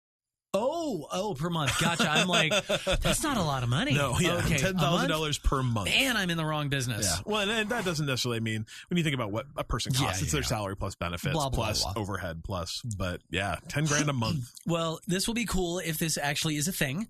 Oh, per month. Gotcha. I'm like, that's not a lot of money. No, yeah, okay. $10,000 per month. Man, I'm in the wrong business. Yeah. Well, and that doesn't necessarily mean when you think about what a person costs, it's their salary plus benefits plus overhead plus. But yeah, $10,000 a month. Well, this will be cool if this actually is a thing,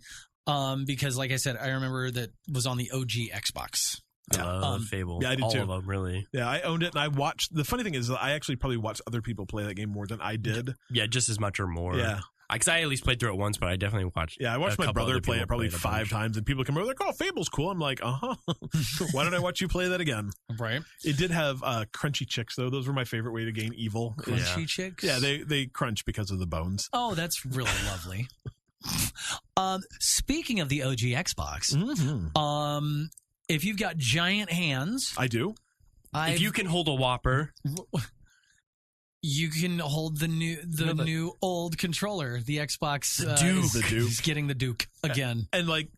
because like I said, I remember that was on the OG Xbox. I love Fable. Yeah, I did all too. Of them, really. Yeah, I owned it, and I watched. The funny thing is, I actually probably watched other people play that game more than I did. Yeah, just as much or more. Yeah. Because I at least played through it once, but I definitely watched. Yeah, I watched my brother play it probably 5 times, and people come over like, "Oh, Fable's cool." I'm like, Why don't I watch you play that again? Right. It did have crunchy chicks though. Those were my favorite way to gain evil. Crunchy chicks. Yeah, they crunch because of the bones. Oh, that's really lovely. Speaking of the OG Xbox, if you've got giant hands, I do. If you can hold a Whopper. You can hold the new old controller, the Xbox. The Duke. He's getting the Duke again. And like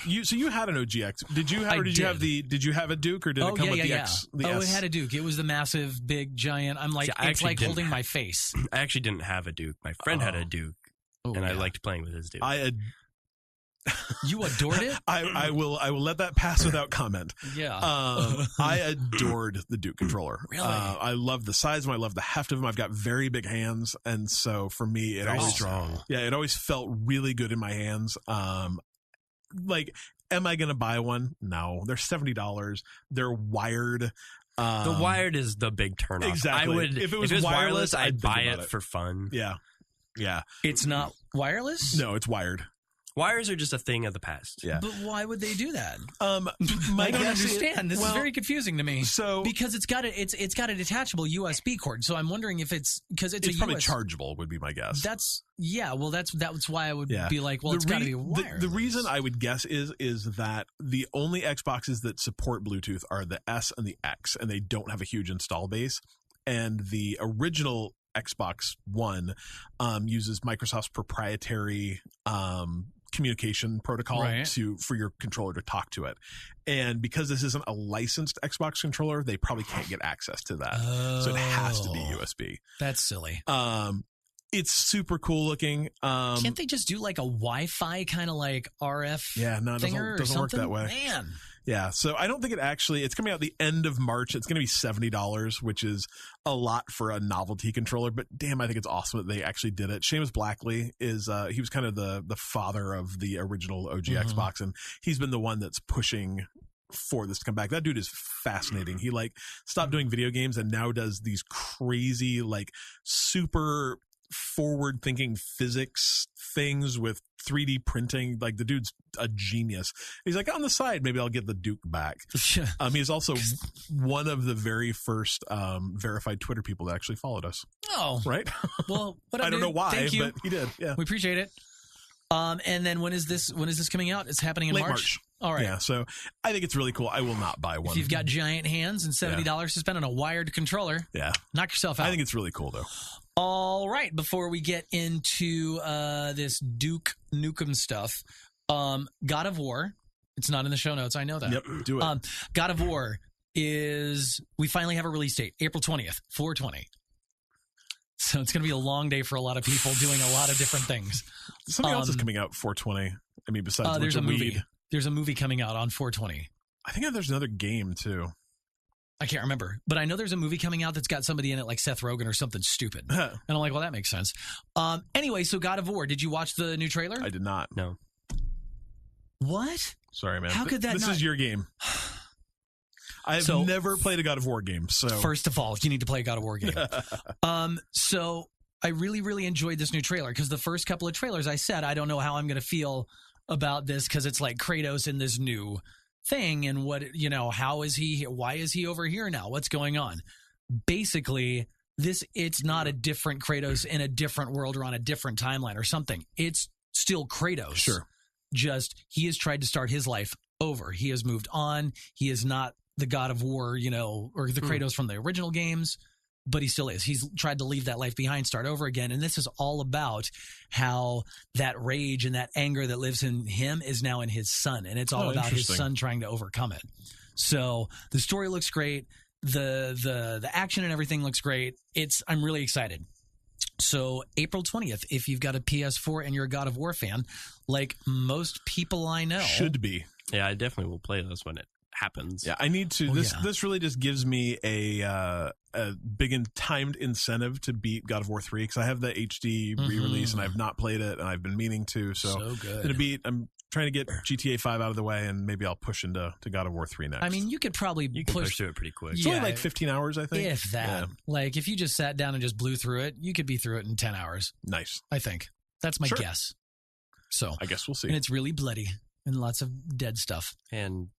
you had an OG X. Did you have a Duke or did it come with the X? The S? It had a Duke. It was the massive, big, giant. I'm like, it's like holding my face. I actually didn't have a Duke. My friend had a Duke, and I liked playing with his Duke. You adored it? I will let that pass without comment. Yeah. I adored the Duke controller. Really? I love the size of them. I love the heft of them. I've got very big hands, and so for me, it always strong. Yeah, it always felt really good in my hands. Like, am I going to buy one? No. They're $70. They're wired. The wired is the big turnoff. Exactly. I would if it was wireless, I'd buy it for fun. Yeah. Yeah. It's not wireless? No, it's wired. Wires are just a thing of the past. Yeah. But why would they do that? I don't understand. This is very confusing to me. So because it's got a detachable USB cord. So I'm wondering if it's probably chargeable would be my guess. That's why I would be like, well, it's got to be wireless. The reason I would guess is that the only Xboxes that support Bluetooth are the S and the X, and they don't have a huge install base. And the original Xbox One uses Microsoft's proprietary communication protocol for your controller to talk to it. And because this isn't a licensed Xbox controller, they probably can't get access to that. So it has to be USB. That's silly. It's super cool looking. Can't they just do like a Wi-Fi kind of like RF it doesn't work that way. Man. Yeah, so I don't think it's coming out the end of March. It's going to be $70, which is a lot for a novelty controller, but damn, I think it's awesome that they actually did it. Seamus Blackley he was kind of the father of the original OG Xbox, and he's been the one that's pushing for this to come back. That dude is fascinating. He stopped doing video games and now does these crazy super forward thinking physics things with 3D printing. Like, the dude's a genius. He's like, on the side, maybe I'll get the Duke back. He's also one of the very first verified Twitter people that actually followed us. Oh, right. Well, what I don't know why, but he did. Yeah, we appreciate it. And then when is this coming out? It's happening in March. All right. Yeah, so I think it's really cool. I will not buy one. If you've got giant hands and $70 to spend on a wired controller, knock yourself out. I think it's really cool, though. All right. Before we get into this Duke Nukem stuff, God of War. It's not in the show notes. I know that. Yep, do it. God of War we finally have a release date, April 20th, 4/20. So it's going to be a long day for a lot of people doing a lot of different things. Something else is coming out 4/20. I mean, besides there's a movie. There's a movie coming out on 4/20. I think there's another game, too. I can't remember, but I know there's a movie coming out that's got somebody in it like Seth Rogen or something stupid. And I'm like, well, that makes sense. Anyway, so God of War, did you watch the new trailer? I did not. No. What? Sorry, man. How could that This is your game. I've never played a God of War game. So first of all, you need to play a God of War game. So I really, really enjoyed this new trailer because the first couple of trailers I said, I don't know how I'm going to feel about this because it's like Kratos in this new thing and how is he, why is he over here now? What's going on? Basically, it's not a different Kratos in a different world or on a different timeline or something. It's still Kratos. Sure. Just he has tried to start his life over. He has moved on. He is not the God of War, or the Kratos from the original games, but he still is. He's tried to leave that life behind, start over again. And this is all about how that rage and that anger that lives in him is now in his son. And it's all about his son trying to overcome it. So the story looks great. the action and everything looks great. I'm really excited. So April 20th, if you've got a PS4 and you're a God of War fan, like most people I know. Should be. Yeah, I definitely will play this when it happens. Yeah, I need to. This really just gives me a big and timed incentive to beat God of War 3 because I have the HD re-release and I've not played it and I've been meaning to. So good. I'm trying to get GTA 5 out of the way and maybe I'll push into God of War 3 next. I mean, you could probably push through it pretty quick. It's only like 15 hours, I think. If that. Yeah. Like if you just sat down and just blew through it, you could be through it in 10 hours. Nice. I think. That's my guess. So I guess we'll see. And it's really bloody and lots of dead stuff. And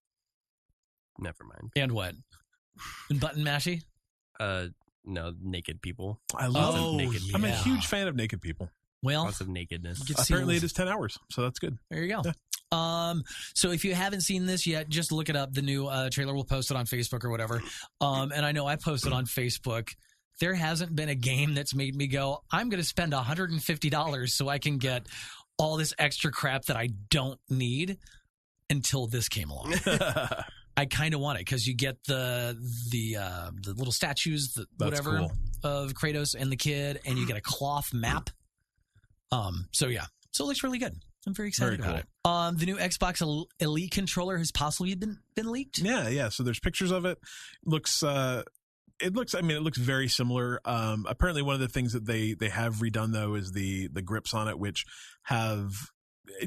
never mind. And what? And button mashy? No, naked people. I love naked people. I'm a huge fan of naked people. Well, lots of nakedness. Apparently it is 10 hours, so that's good. There you go. Yeah. So if you haven't seen this yet, just look it up. The new trailer, we'll post it on Facebook or whatever. And I know I posted on Facebook. There hasn't been a game that's made me go, I'm going to spend $150 so I can get all this extra crap that I don't need until this came along. I kind of want it because you get the little statues, whatever, cool. of Kratos and the kid, and you get a cloth map. So it looks really good. I'm very excited about it. The new Xbox Elite controller has possibly been leaked. Yeah. So there's pictures of it. It looks very similar. Apparently one of the things that they have redone though is the grips on it, which have,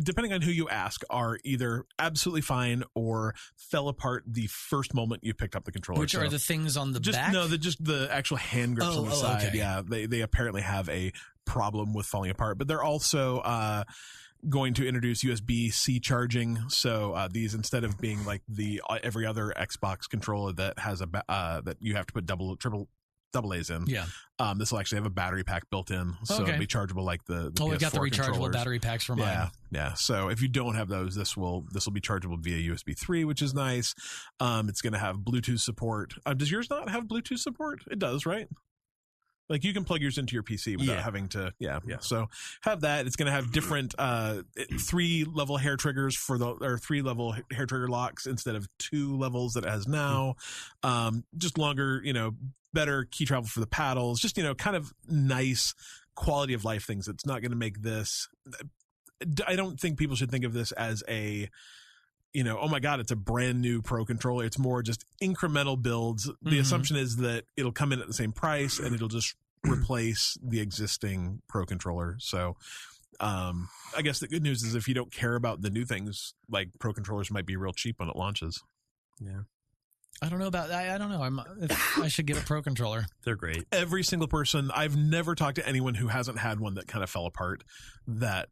depending on who you ask, are either absolutely fine or fell apart the first moment you picked up the controller. Which are the things on the back? No, just the actual hand grips on the side. Okay. Yeah, they apparently have a problem with falling apart. But they're also going to introduce USB-C charging. So these, instead of being like every other Xbox controller that has that you have to put double A's in. Yeah. This will actually have a battery pack built in, so it'll be chargeable like the PS4 we've got the rechargeable battery packs for mine. Yeah. So if you don't have those, this will be chargeable via USB 3, which is nice. It's going to have Bluetooth support. Does yours not have Bluetooth support? It does, right? Like you can plug yours into your PC without having to, So have that. It's going to have different 3-level hair triggers or 3-level hair trigger locks instead of 2 levels that it has now. Just longer, better key travel for the paddles. Just kind of nice quality of life things. It's not going to make this. I don't think people should think of this as a, oh my God, it's a brand new Pro controller. It's more just incremental builds. The assumption is that it'll come in at the same price and it'll just replace the existing Pro controller. So I guess the good news is if you don't care about the new things, like Pro controllers might be real cheap when it launches. Yeah. I don't know about that. I don't know. I should get a Pro controller. They're great. Every single person, I've never talked to anyone who hasn't had one that kind of fell apart that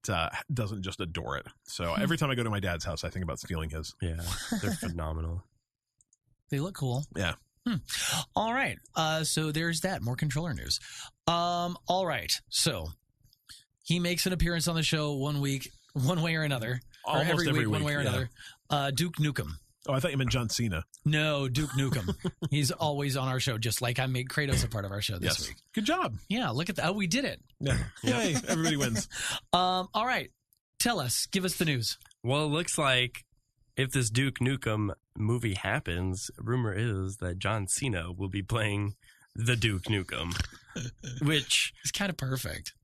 doesn't just adore it. So every time I go to my dad's house, I think about stealing his. Yeah, they're phenomenal. They look cool. Yeah. All right. So there's that. More controller news. All right. So he makes an appearance on the show one week, one way or another. Almost or every week, one way or yeah. another. Duke Nukem. Oh, I thought you meant John Cena. No, Duke Nukem. He's always on our show, just like I made Kratos a part of our show this week. Good job. Yeah, look at that. Oh, we did it. Yeah. Yay, everybody wins. All right. Tell us. Give us the news. Well, it looks like if this Duke Nukem movie happens, rumor is that John Cena will be playing the Duke Nukem, which is kind of perfect.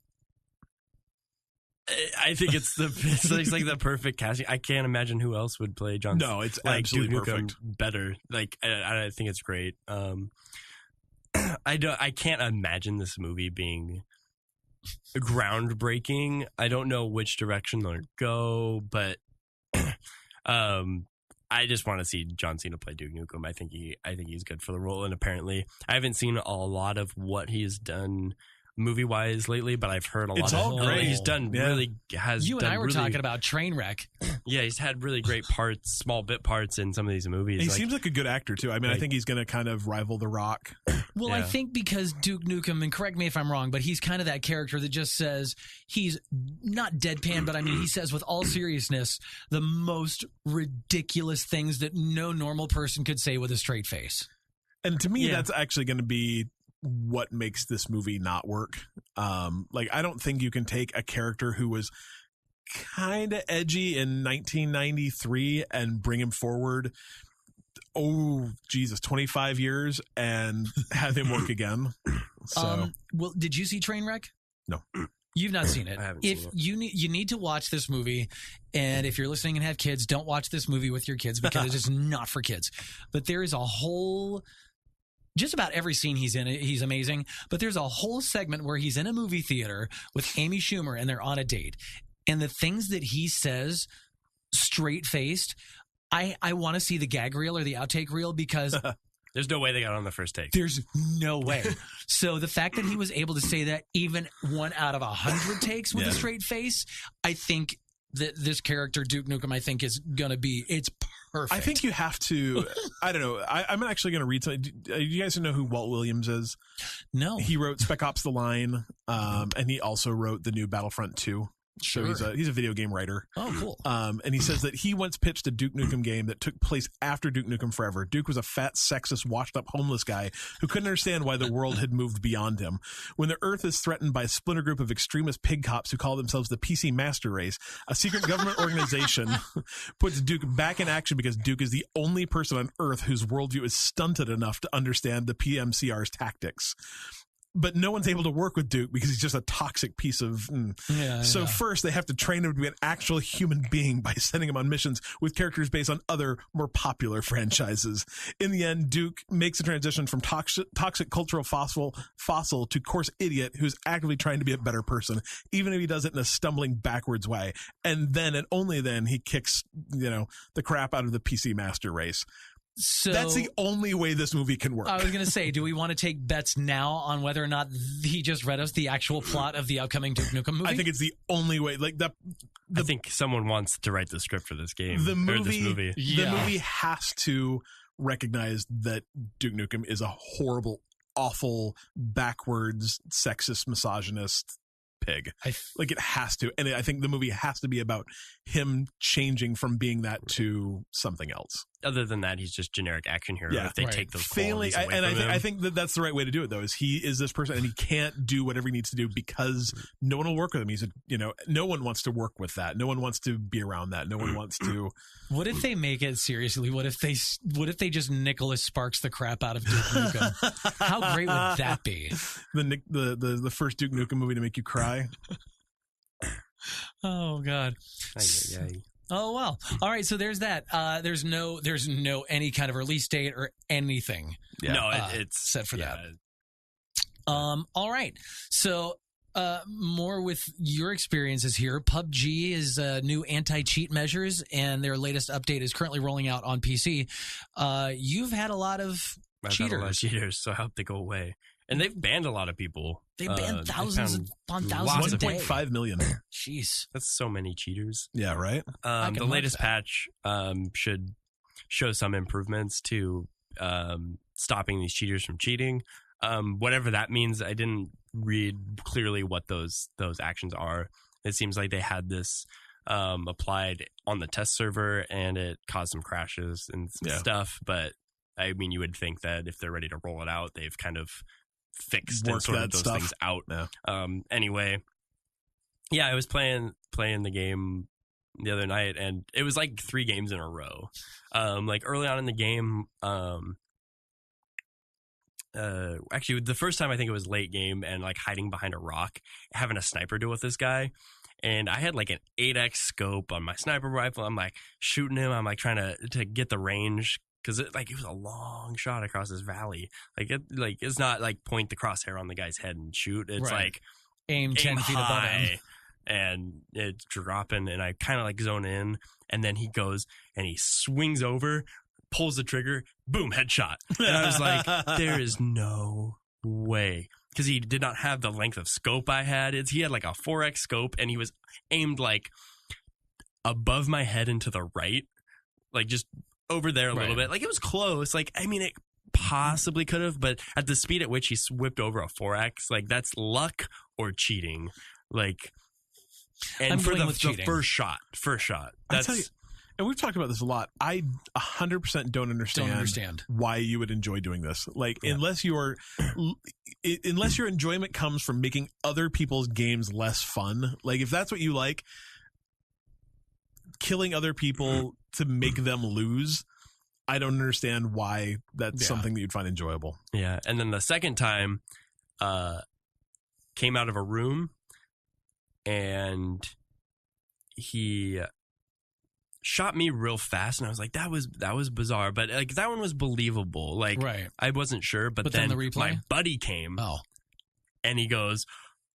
I think it's like the perfect casting. I can't imagine who else would play John. No, it's like absolutely Duke Nukem perfect. Better. Like I think it's great. I can't imagine this movie being groundbreaking. I don't know which direction they'll go, but I just want to see John Cena play Duke Nukem. I think he's good for the role, and apparently I haven't seen a lot of what he's done movie-wise lately, but I've heard a lot. It's all great. He's done really has. You and I were talking about Trainwreck. Yeah, he's had really great parts, small bit parts in some of these movies. He seems like a good actor too. I mean, I think he's going to kind of rival The Rock. Well, I think because Duke Nukem, and correct me if I'm wrong, but he's kind of that character that just says, he's not deadpan, but I mean, he says with all seriousness the most ridiculous things that no normal person could say with a straight face. And to me, that's actually going to be what makes this movie not work. Like, I don't think you can take a character who was kind of edgy in 1993 and bring him forward Jesus, 25 years and have him work again. So, well, did you see Trainwreck? No. You've not seen it. I haven't seen it. You need to watch this movie, and if you're listening and have kids, don't watch this movie with your kids because it is not for kids. But there is a whole, just about every scene he's in, he's amazing. But there's a whole segment where he's in a movie theater with Amy Schumer, and they're on a date, and the things that he says, straight faced, I want to see the gag reel or the outtake reel because. There's no way they got on the first take. There's no way. So the fact that he was able to say that even 1 out of 100 takes with a straight face, I think that this character, Duke Nukem, I think is going to be, it's perfect. I think you have to, I don't know. I'm actually going to read something. Do you guys know who Walt Williams is? No. He wrote Spec Ops: The Line, and he also wrote the new Battlefront 2. Sure. So he's a video game writer. Oh, cool. And he says that he once pitched a Duke Nukem game that took place after Duke Nukem Forever. Duke was a fat, sexist, washed-up homeless guy who couldn't understand why the world had moved beyond him. When the Earth is threatened by a splinter group of extremist pig cops who call themselves the PC Master Race, a secret government organization puts Duke back in action because Duke is the only person on Earth whose worldview is stunted enough to understand the PMCR's tactics. But no one's able to work with Duke because he's just a toxic piece of... So first, they have to train him to be an actual human being by sending him on missions with characters based on other, more popular franchises. In the end, Duke makes a transition from toxic cultural fossil to coarse idiot who's actively trying to be a better person, even if he does it in a stumbling backwards way. And then, and only then, he kicks, the crap out of the PC Master Race. So that's the only way this movie can work. I was going to say, do we want to take bets now on whether or not he just read us the actual plot of the upcoming Duke Nukem movie? I think it's the only way. Like I think someone wants to write the script for this game. The movie, this movie. The movie has to recognize that Duke Nukem is a horrible, awful, backwards, sexist, misogynist pig. Like it has to, and I think the movie has to be about him changing from being that to something else. Other than that, he's just generic action hero. Yeah, if they take those qualities away from him. I think that's the right way to do it, though. Is he is this person, and he can't do whatever he needs to do because no one will work with him. He's no one wants to work with that. No one wants to be around that. No one wants to. What if they make it seriously? What if they just Nicholas Sparks the crap out of Duke Nukem? How great would that be? The first Duke Nukem movie to make you cry. Oh God. Oh well. All right. So there's that. There's no any kind of release date or anything. Yeah. No, it's set for that. All right. So more with your experiences here. PUBG is new anti-cheat measures, and their latest update is currently rolling out on PC. You've had a lot of cheaters. Had a lot of cheaters, so I hope they go away. And they've banned a lot of people. They banned thousands upon thousands a day. 1.5 million. Jeez. That's so many cheaters. Yeah, right? The latest patch should show some improvements to stopping these cheaters from cheating. Whatever that means, I didn't read clearly what those actions are. It seems like they had this applied on the test server, and it caused some crashes and some stuff. But, I mean, you would think that if they're ready to roll it out, they've kind of fixed and sorted those things out. Yeah. Anyway, I was playing the game the other night, and it was like 3 games in a row. Like early on in the game, actually the first time I think it was late game, and like hiding behind a rock, having a sniper duel with this guy. And I had like an 8x scope on my sniper rifle. I'm like shooting him. I'm like trying to get the range. Because it was a long shot across this valley. It's not like point the crosshair on the guy's head and shoot. It's like aim 10 feet above him, and it's dropping. And I kind of like zone in, and then he goes and he swings over, pulls the trigger, boom, headshot. And I was like, there is no way, because he did not have the length of scope I had. He had like a 4x scope, and he was aimed like above my head and to the right, like just over there a little bit. Like it was close. Like, I mean, it possibly could have, but at the speed at which he whipped over a 4x, like that's luck or cheating. Like, and I'm for the cheating. first shot, that's. You, and we've talked about this a lot. I 100% don't understand why you would enjoy doing this. Like, unless your enjoyment comes from making other people's games less fun. Like, if that's what you like, killing other people to make them lose, I don't understand why that's something that you'd find enjoyable. Yeah. And then the second time, came out of a room and he shot me real fast, and I was like, that was bizarre, but like that one was believable. Like, right. I wasn't sure, but then the replay? My buddy came, and he goes,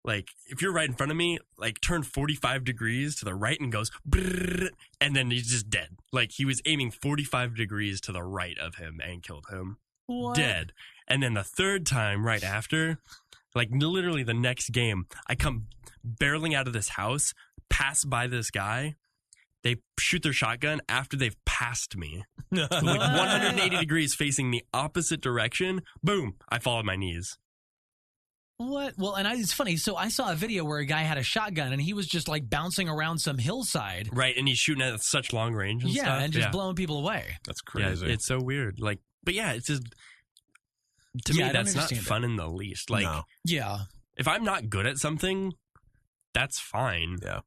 like, if you're right in front of me, like turn 45 degrees to the right and goes, brrr, and then he's just dead. Like he was aiming 45 degrees to the right of him and killed him. What? Dead. And then the third time right after, like literally the next game, I come barreling out of this house, pass by this guy. They shoot their shotgun after they've passed me. Like 180 degrees facing the opposite direction. Boom. I fall on my knees. What? Well, and it's funny. So I saw a video where a guy had a shotgun and he was just like bouncing around some hillside. Right. And he's shooting at such long range and stuff. And just blowing people away. That's crazy. Yeah, it's so weird. Like, but yeah, it's just, to me, that's not fun in the least. Like, if I'm not good at something, that's fine. Yeah.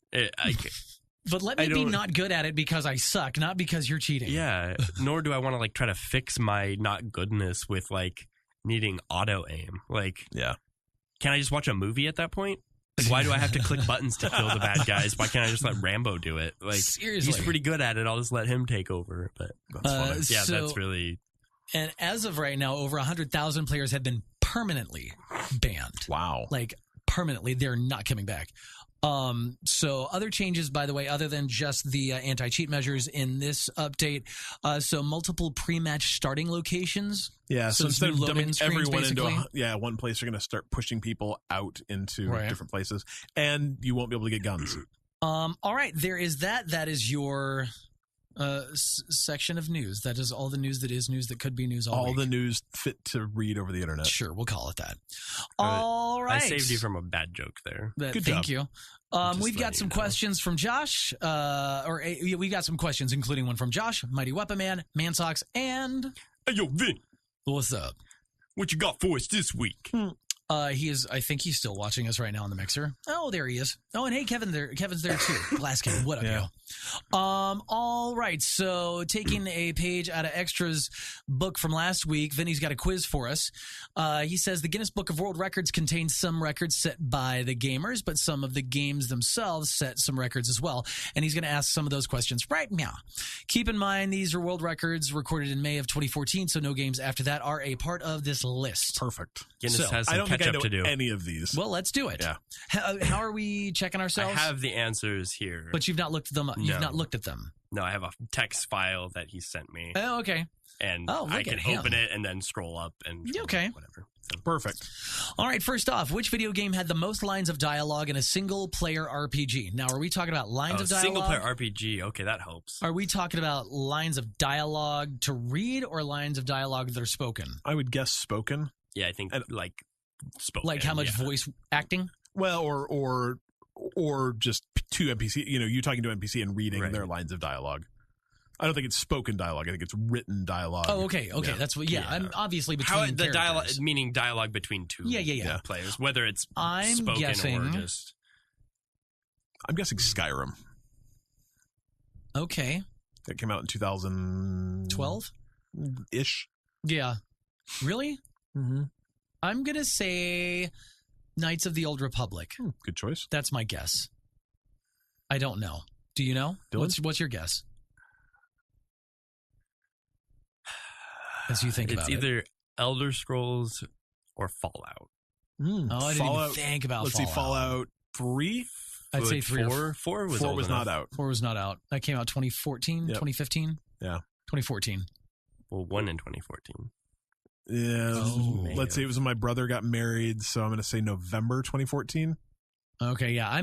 But let me be not good at it because I suck, not because you're cheating. Yeah. Nor do I want to like try to fix my not goodness with like needing auto aim. Like, can I just watch a movie at that point? Like, why do I have to click buttons to kill the bad guys? Why can't I just let Rambo do it? Like, seriously, he's pretty good at it. I'll just let him take over. But that's funny. That's really. And as of right now, over 100,000 players have been permanently banned. Wow. Like permanently, they're not coming back. So other changes, by the way, other than just the anti-cheat measures in this update, so multiple pre-match starting locations. Yeah, so instead of dumping everyone basically into one place, you're going to start pushing people out into different places, and you won't be able to get guns. All right, there is that. That is your section of news. That is all the news that is news that could be news all week. The news fit to read over the internet. Sure, we'll call it that. All right. I saved you from a bad joke there. Thank you. We've got some questions from Josh, we got some questions, including one from Josh, MightyWepaman, Mansocks, and... Hey, yo, Vin. What's up? What you got for us this week? I think he's still watching us right now on the mixer. Oh, there he is. Oh, and hey, Kevin's there too. Glaskin, what up, yo? All right. So taking a page out of Extra's book from last week, Vinny's got a quiz for us. He says the Guinness Book of World Records contains some records set by the gamers, but some of the games themselves set some records as well. And he's going to ask some of those questions right now. Keep in mind, these are world records recorded in May of 2014, so no games after that are a part of this list. Perfect. Guinness has some catch up to do. Any of these. Well, let's do it. Yeah. How are we checking ourselves? I have the answers here. But you've not looked them up. You've not looked at them. No, I have a text file that he sent me. Oh, okay. And I can open it and then scroll up and whatever. So. Perfect. All right, first off, which video game had the most lines of dialogue in a single-player RPG? Now, are we talking about lines of dialogue? Single-player RPG. Okay, that helps. Are we talking about lines of dialogue to read or lines of dialogue that are spoken? I would guess spoken. Yeah, I think like spoken. Like how much voice acting? Well, or just two NPC, you talking to NPC and reading their lines of dialogue. I don't think it's spoken dialogue. I think it's written dialogue. Oh, okay. Yeah. That's what. Yeah, I'm obviously between the dialogue, meaning dialogue between two players, whether it's spoken or just. I'm guessing Skyrim. Okay. That came out in 2012 ish. Yeah. Really? Mm-hmm. I'm gonna say Knights of the Old Republic. Good choice. That's my guess. I don't know. Do you know? What's your guess? As you think about it. It's either Elder Scrolls or Fallout. I didn't even think about Fallout. Let's see, Fallout 3? I'd say 3 or 4 was 4 was not out. 4 was not out. That came out 2014, 2015? Yeah. 2014. Well, 1 in 2014. Yeah. Let's say it was when my brother got married, so I'm going to say November 2014. Okay, yeah. I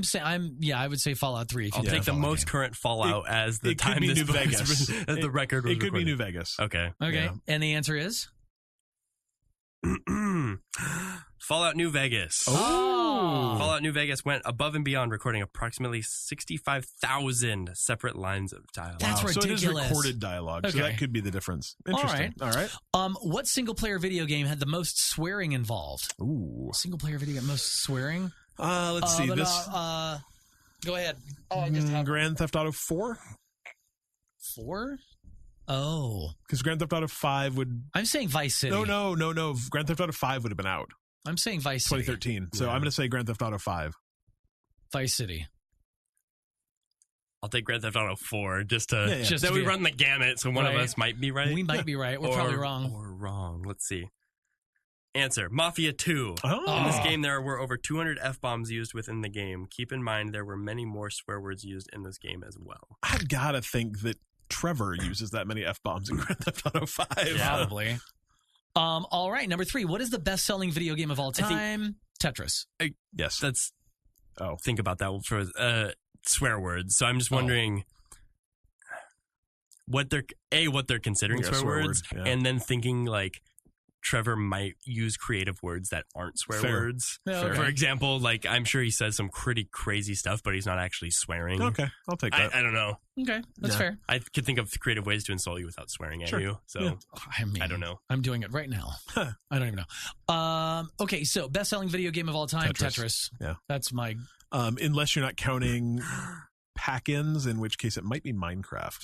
would say Fallout 3. I'll take the most current Fallout as the time this book is, as the record was It could recorded. be New Vegas. Okay. Yeah. And the answer is? Fallout New Vegas. Oh. Fallout New Vegas went above and beyond, recording approximately 65,000 separate lines of dialogue. That's ridiculous. So it is recorded dialogue, so that could be the difference. Interesting. All right. What single-player video game had the most swearing involved? Ooh. Single-player video game, most swearing? Let's see. Go ahead. Grand Theft Auto 4? 4? Oh. Because Grand Theft Auto 5 would... I'm saying Vice City. No. Grand Theft Auto 5 would have been out. I'm saying Vice City. 2013. So I'm going to say Grand Theft Auto 5. Vice City. I'll take Grand Theft Auto 4 just to... Yeah. Just that we run the gamut, so one of us might be right. We might be right. We're probably wrong. Or wrong. Let's see. Answer, Mafia 2. Oh. In this game, there were over 200 F-bombs used within the game. Keep in mind, there were many more swear words used in this game as well. I've got to think that Trevor uses that many F-bombs in Grand Theft Auto 5. Probably. All right, number 3. What is the best-selling video game of all time? Tetris. Yes. That's... Oh. Think about that for swear words. So I'm just wondering... what they're considering swear words, and then thinking like Trevor might use creative words that aren't swear words. Yeah, okay. For example, like I'm sure he says some pretty crazy stuff, but he's not actually swearing. Okay, I'll take that. I don't know. Okay, that's fair. I could think of creative ways to insult you without swearing at you. So I don't know. I'm doing it right now. I don't even know. Okay, so best-selling video game of all time, Tetris. Yeah, that's my. Unless you're not counting pack-ins, in which case it might be Minecraft.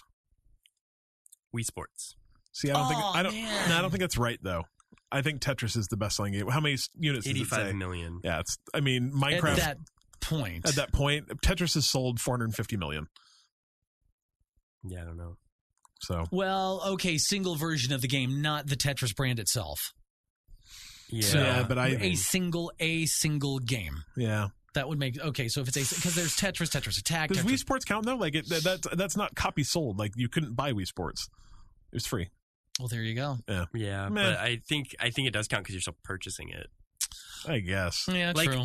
Wii Sports. See, I don't think that's right though. I think Tetris is the best-selling game. How many units? 85 million. Yeah, Minecraft. At that point, Tetris has sold 450 million. Yeah, I don't know. So okay, single version of the game, not the Tetris brand itself. Yeah, so, but a single game. Yeah. That would make so if it's because there's Tetris Attack. Does Wii Sports count though? Like that's not copy sold. Like you couldn't buy Wii Sports. It was free. Well, there you go. Yeah. But I think it does count because you're still purchasing it. I guess. Yeah, like, true.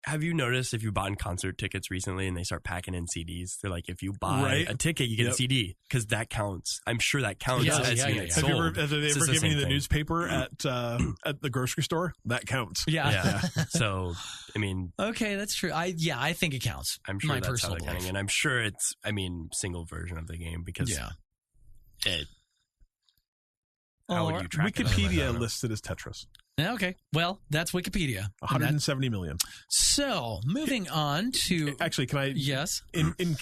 Have you noticed if you bought concert tickets recently and they start packing in CDs? They're like, if you buy a ticket, you get a CD because that counts. I'm sure that counts as units sold. Have they ever given you the newspaper at the grocery store? That counts. Yeah. So, I mean, okay, that's true. I think it counts. I'm sure that's how they're counting, and I'm sure it's single version of the game because it. How would you track Wikipedia lists it as Tetris. Okay. Well, that's Wikipedia. 170 million. So, moving on to... Actually, can I... Yes.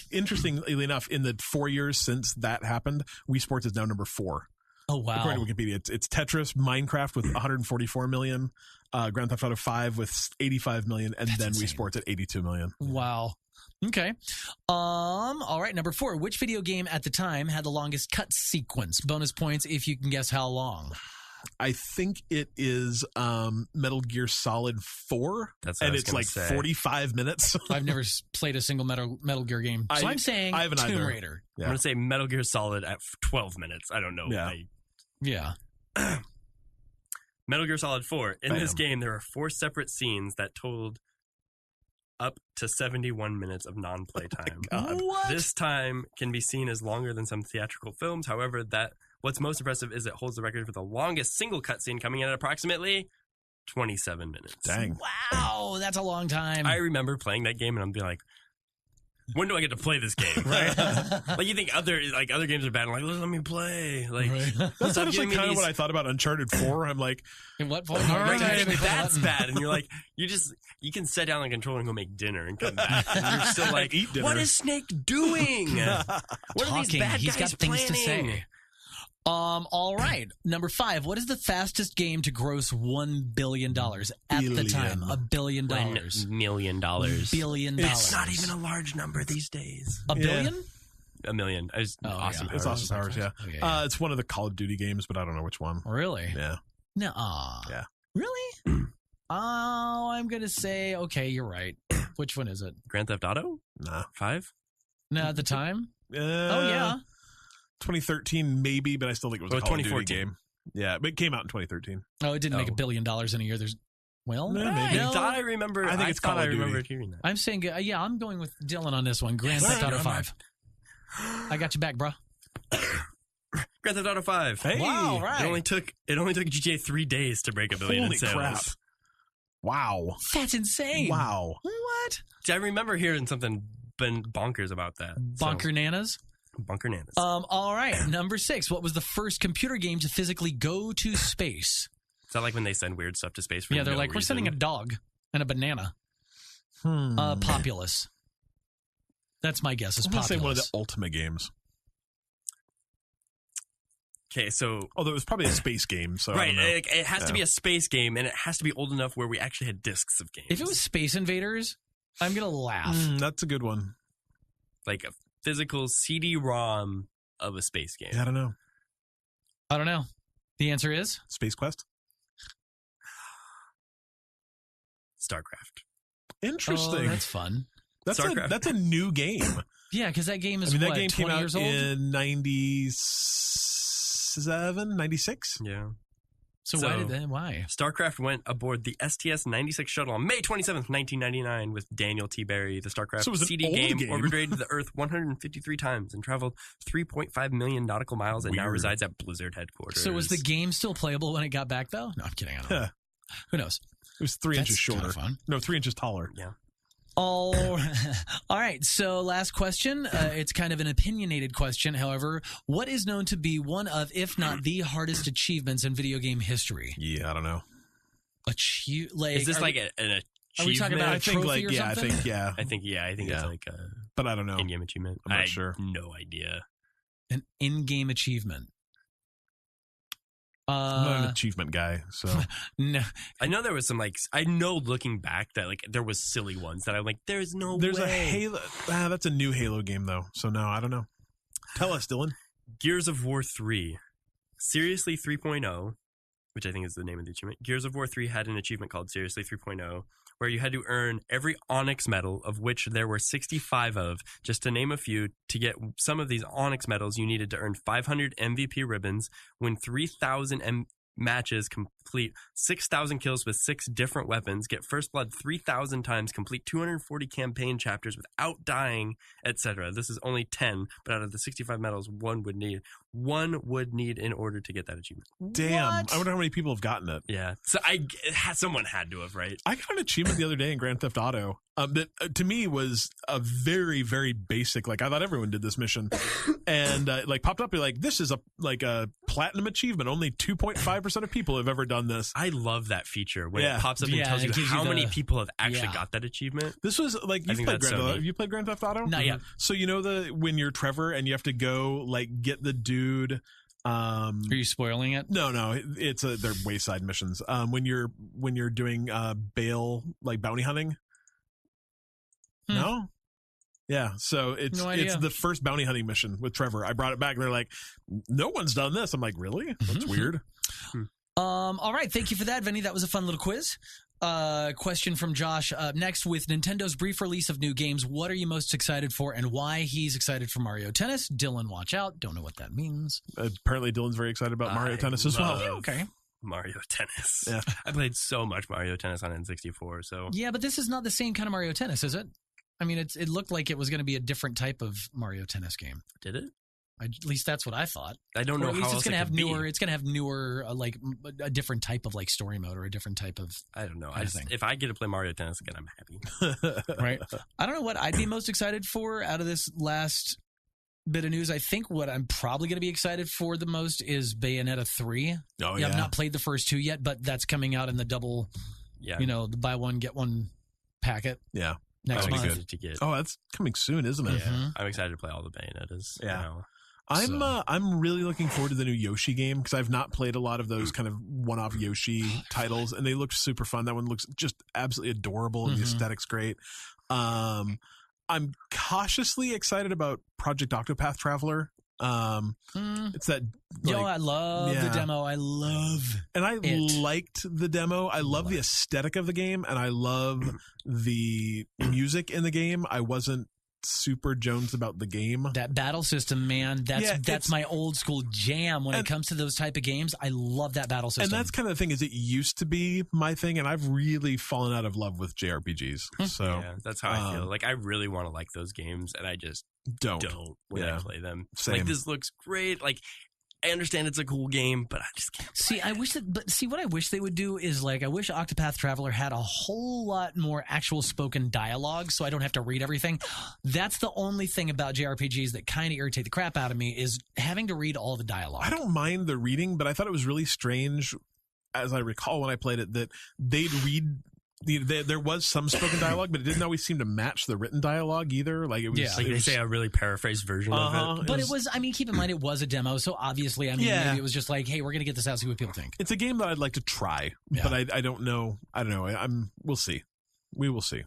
Interestingly enough, in the 4 years since that happened, Wii Sports is now number 4. Oh, wow. According to Wikipedia, it's Tetris, Minecraft with 144 million, Grand Theft Auto 5 with 85 million, and then Wii Sports at 82 million. Wow. Okay. All right. Number 4. Which video game at the time had the longest cut sequence? Bonus points if you can guess how long. I think it is Metal Gear Solid 4. And it's like 45 minutes. I've never played a single Metal Gear game. So I'm saying Tomb Raider. Yeah. I'm going to say Metal Gear Solid at 12 minutes. I don't know. Yeah. Metal Gear Solid 4. In this game, there are 4 separate scenes that totaled up to 71 minutes of non-play time. What? This time can be seen as longer than some theatrical films. However, what's most impressive is it holds the record for the longest single cutscene, coming in at approximately 27 minutes. Dang. Wow, that's a long time. I remember playing that game and I'm being like, when do I get to play this game? Right? Like you think other games are bad. I'm like, let me play. Like that's honestly kind of what I thought about Uncharted 4. I'm like, in what point? That's bad. And you're like, you can set down the controller and go make dinner and come back. And you're still like, what is Snake doing? What are these bad He's guys got things planning? to say. All right. Number 5. What is the fastest game to gross $1 billion at the time? $1 billion. $1 million. $billion. It's not even a large number these days. $1 billion? $1 million. It's Austin Powers. It's Austin Powers, yeah. It's one of the Call of Duty games, but I don't know which one. Really? Yeah. Nuh-uh. Yeah. Really? Oh, I'm going to say, okay, you're right. Which one is it? Grand Theft Auto? Nah. 5? No, at the time? Oh, yeah. 2013 maybe, but I still think it was a Call of Duty game. Yeah, but it came out in 2013. Oh, it didn't make $1 billion in a year. Maybe. I thought I remember. I remember hearing that. I'm saying, I'm going with Dylan on this one. Grand Theft Auto 5. I got you back, bro. Grand Theft Auto 5. Hey, wow, right. It only took GTA 3 days to break $1 billion in sales. Crap. Wow, that's insane. Wow, what? I remember hearing something bonkers about that. Nanas. Bunker Nanas. All right. Number 6. What was the first computer game to physically go to space? Is that like when they send weird stuff to space? For they're like, reason? we're sending a dog and a banana. Populous. That's my guess. Is Populous. I'm going to say one of the Ultima games. Okay, so... Although it was probably a space game, so right, it has to be a space game, and it has to be old enough where we actually had discs of games. If it was Space Invaders, I'm going to laugh. That's a good one. Like a physical CD-ROM of a space game. Yeah, I don't know. The answer is? Space Quest? StarCraft. Interesting. Oh, that's fun. That's a new game. Yeah, because that game is that game 20 came out years old? in 97, 96? Yeah. So why? StarCraft went aboard the STS-96 shuttle on May 27th, 1999 with Daniel T. Berry. The StarCraft CD game orbited the Earth 153 times and traveled 3.5 million nautical miles and now resides at Blizzard headquarters. So was the game still playable when it got back, though? No, I'm kidding. I don't know. Who knows? It was 3 inches shorter. Kind of fun. No, 3 inches taller. Yeah. All right. So last question. It's kind of an opinionated question. However, what is known to be one of, if not the hardest achievements in video game history? Yeah, I don't know. Is this like an achievement? Are we talking about a trophy or something? I think it's like a but I don't know. in-game achievement. I'm not sure. No idea. An in-game achievement. I'm not an achievement guy, so no. I know there was some I know looking back that there was silly ones that I'm like, there's no There's way. a Halo. That's a new Halo game though, so no, I don't know. Tell us, Dylan. Gears of War 3, Seriously 3.0, which I think is the name of the achievement. Gears of War 3 had an achievement called Seriously 3.0, where you had to earn every Onyx medal, of which there were 65 of. Just to name a few, to get some of these Onyx medals, you needed to earn 500 MVP ribbons, win 3,000 matches, complete 6,000 kills with 6 different weapons, get first blood 3,000 times, complete 240 campaign chapters without dying, etc. This is only 10, but out of the 65 medals, one would need in order to get that achievement. Damn. What? I wonder how many people have gotten it. Yeah. So someone had to have, right? I got an achievement the other day in Grand Theft Auto that to me was a very, very basic, I thought everyone did this mission, and popped up, this is a platinum achievement. Only 2.5% of people have ever done this. I love that feature when it pops up and tells you how many people have actually got that achievement. This was you've played Grand Theft Auto. Have you played Grand Theft Auto? Not yet. So when you're Trevor and you have to go get the dude. Are you spoiling it? No, it's they're wayside missions. When you're doing bail bounty hunting. No. Yeah, so it's the first bounty hunting mission with Trevor. I brought it back. They're like, no one's done this. I'm like, really? That's weird. All right, thank you for that, Vinny. That was a fun little quiz. Question from Josh. Next, with Nintendo's brief release of new games, what are you most excited for and why? He's excited for Mario Tennis. Dylan, watch out. Don't know what that means. Apparently, Dylan's very excited about Mario Tennis as well. Okay. Mario Tennis. Yeah. I played so much Mario Tennis on N64. So yeah, but this is not the same kind of Mario Tennis, is it? I mean, it looked like it was going to be a different type of Mario Tennis game. Did it? At least that's what I thought. I don't know at least how it's going to have be. newer. It's going to have newer, a different type of story mode or a different type of. I don't know. If I get to play Mario Tennis again, I'm happy. Right. I don't know what I'd be most excited for out of this last bit of news. I think what I'm probably going to be excited for the most is Bayonetta 3. Oh yeah. I've not played the first 2 yet, but that's coming out in the double. Yeah. The buy one get one packet. Yeah. Next month. Excited to get. Oh, that's coming soon, isn't it? Yeah. I'm excited to play all the Bayonettas. Yeah. I'm really looking forward to the new Yoshi game because I've not played a lot of those kind of one-off Yoshi titles, and they look super fun. That one looks just absolutely adorable, and the aesthetic's great. I'm cautiously excited about Project Octopath Traveler. It's that I love the demo. I liked the demo. I love the aesthetic of the game, and I love the music in the game. I wasn't super jonesed about the game. That battle system, man, that's my old school jam when it comes to those type of games. I love that battle system. And that's kind of the thing, is it used to be my thing, and I've really fallen out of love with JRPGs. So yeah, that's how I feel. I really want to like those games, and I just don't when I play them. Same. This looks great. I understand it's a cool game, but I just can't. See, what I wish they would do is I wish Octopath Traveler had a whole lot more actual spoken dialogue, so I don't have to read everything. That's the only thing about JRPGs that kind of irritate the crap out of me, is having to read all the dialogue. I don't mind the reading, but I thought it was really strange, as I recall when I played it, that they'd read There was some spoken dialogue, but it didn't always seem to match the written dialogue either. Like it was, like they say a really paraphrased version of it. But it was. I mean, keep in mind it was a demo, so obviously, I mean, maybe it was just like, hey, we're gonna get this out, see what people think. It's a game that I'd like to try, but I don't know. I don't know. We'll see. We will see.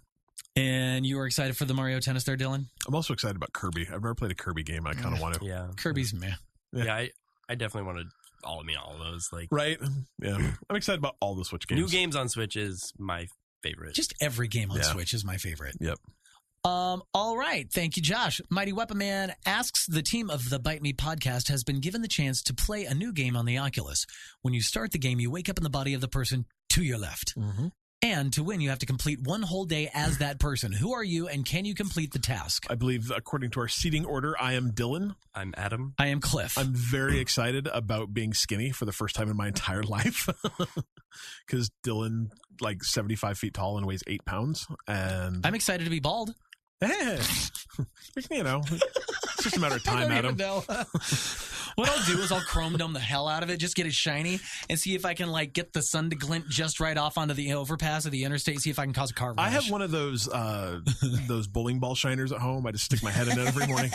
And you are excited for the Mario Tennis there, Dylan? I'm also excited about Kirby. I've never played a Kirby game. I kind of want to. Yeah, Kirby's meh. Yeah, I definitely want to. All of those, like right. Yeah, I'm excited about all the Switch games. New games on Switch is my favorite. Just every game on Switch is my favorite. Yep. All right. Thank you, Josh. MightyWepaman asks, the team of the Byte Me podcast has been given the chance to play a new game on the Oculus. When you start the game, you wake up in the body of the person to your left. Mm-hmm. And to win, you have to complete one whole day as that person. Who are you, and can you complete the task? I believe, according to our seating order, I am Dylan. I'm Adam. I am Cliff. I'm very excited about being skinny for the first time in my entire life. Because Dylan, like 75 feet tall and weighs 8 pounds. And I'm excited to be bald. Hey, you know, it's just a matter of time, I Adam. don't even know. What I'll do is I'll chrome dome the hell out of it, just get it shiny, and see if I can like get the sun to glint just right off onto the overpass of the interstate. See if I can cause a car crash. I have one of those bowling ball shiners at home. I just stick my head in it every morning.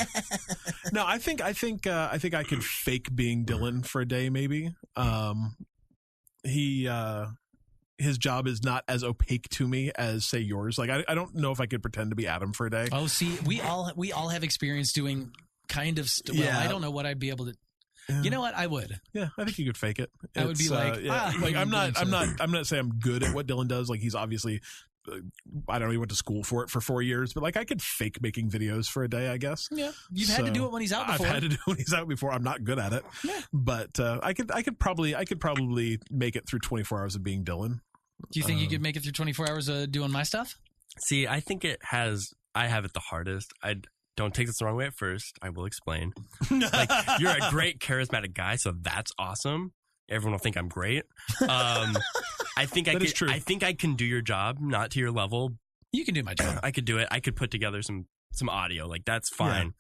No, I think I could fake being Dylan for a day, maybe. His job is not as opaque to me as, say, yours. Like, I don't know if I could pretend to be Adam for a day. Oh, see, we all have experience doing kind of. I don't know what I'd be able to. You know what? I would. Yeah, I think you could fake it. I would be like, like I'm not saying I'm good at what Dylan does. Like he's obviously, I don't know, he went to school for it for 4 years, but like I could fake making videos for a day, I guess. Yeah, you've had to do it when he's out before. I've had to do it when he's out before. I'm not good at it. Yeah, but I could probably make it through 24 hours of being Dylan. Do you think you could make it through 24 hours of doing my stuff? See, I think I have it the hardest. Don't take this the wrong way at first. I will explain. Like, you're a great charismatic guy, so that's awesome. Everyone will think I'm great. I think I think I can do your job, not to your level. You can do my job. I could do it. I could put together some audio. Like, that's fine. Yeah.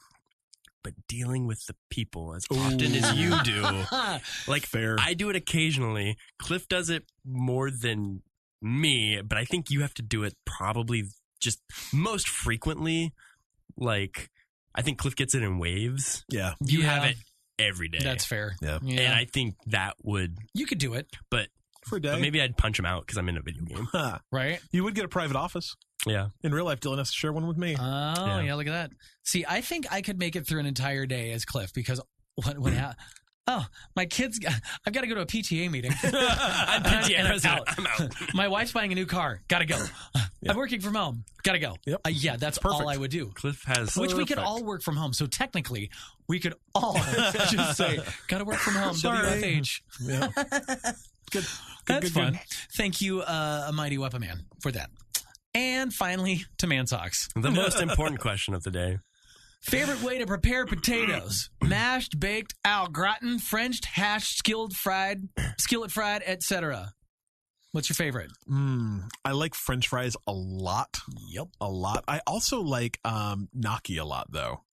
But dealing with the people as often as you do, like, fair. I do it occasionally. Cliff does it more than me, but I think you have to do it probably just most frequently. Like, I think Cliff gets it in waves. Yeah. You have it every day. That's fair. Yeah. And I think that would... You could do it. But for a day. But maybe I'd punch him out because I'm in a video game. Right? You would get a private office. Yeah. In real life, Dylan has to share one with me. Oh, yeah, look at that. See, I think I could make it through an entire day as Cliff because what happened? Oh, my kids, I've got to go to a PTA meeting. I'm PTA president. I'm out. My wife's buying a new car. Got to go. Yep. I'm working from home. Got to go. Yep. Yeah, that's perfect. all I would do. Cliff has... Which we could all work from home. So technically, we could all just say, got to work from home. Sorry. WFH. Yeah. Good. That's fun. Thank you, MightyWepaman, for that. And finally, to Mansocks. The most important question of the day. Favorite way to prepare potatoes: mashed, baked, au gratin, Frenched, hashed, skillet fried, etc. What's your favorite? I like French fries a lot. Yep, a lot. I also like gnocchi a lot, though.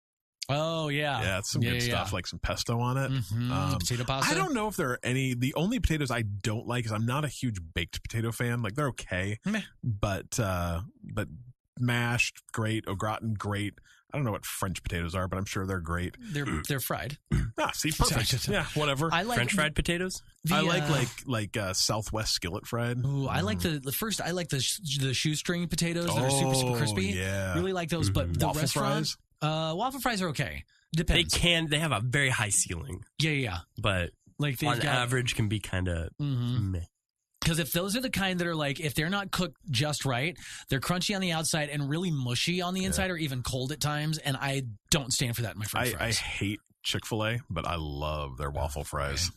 Oh yeah, yeah, it's some good stuff, like some pesto on it. Mm-hmm. Potato pasta. I don't know if there are any. The only potatoes I don't like is I'm not a huge baked potato fan. Like they're okay, but mashed, great. Au gratin, great. I don't know what French potatoes are, but I'm sure they're great. They're fried. See, perfect. Yeah, whatever. I like French fried potatoes. I like Southwest skillet fried. Ooh, I like the I like the shoestring potatoes that are super crispy. Yeah, really like those. But the waffle restaurant, waffle fries are okay. Depends. They have a very high ceiling. Yeah. But like on average can be kind of meh. Because if those are the kind that are like, if they're not cooked just right, they're crunchy on the outside and really mushy on the inside, or even cold at times. And I don't stand for that in my French fries. I hate Chick-fil-A, but I love their waffle fries.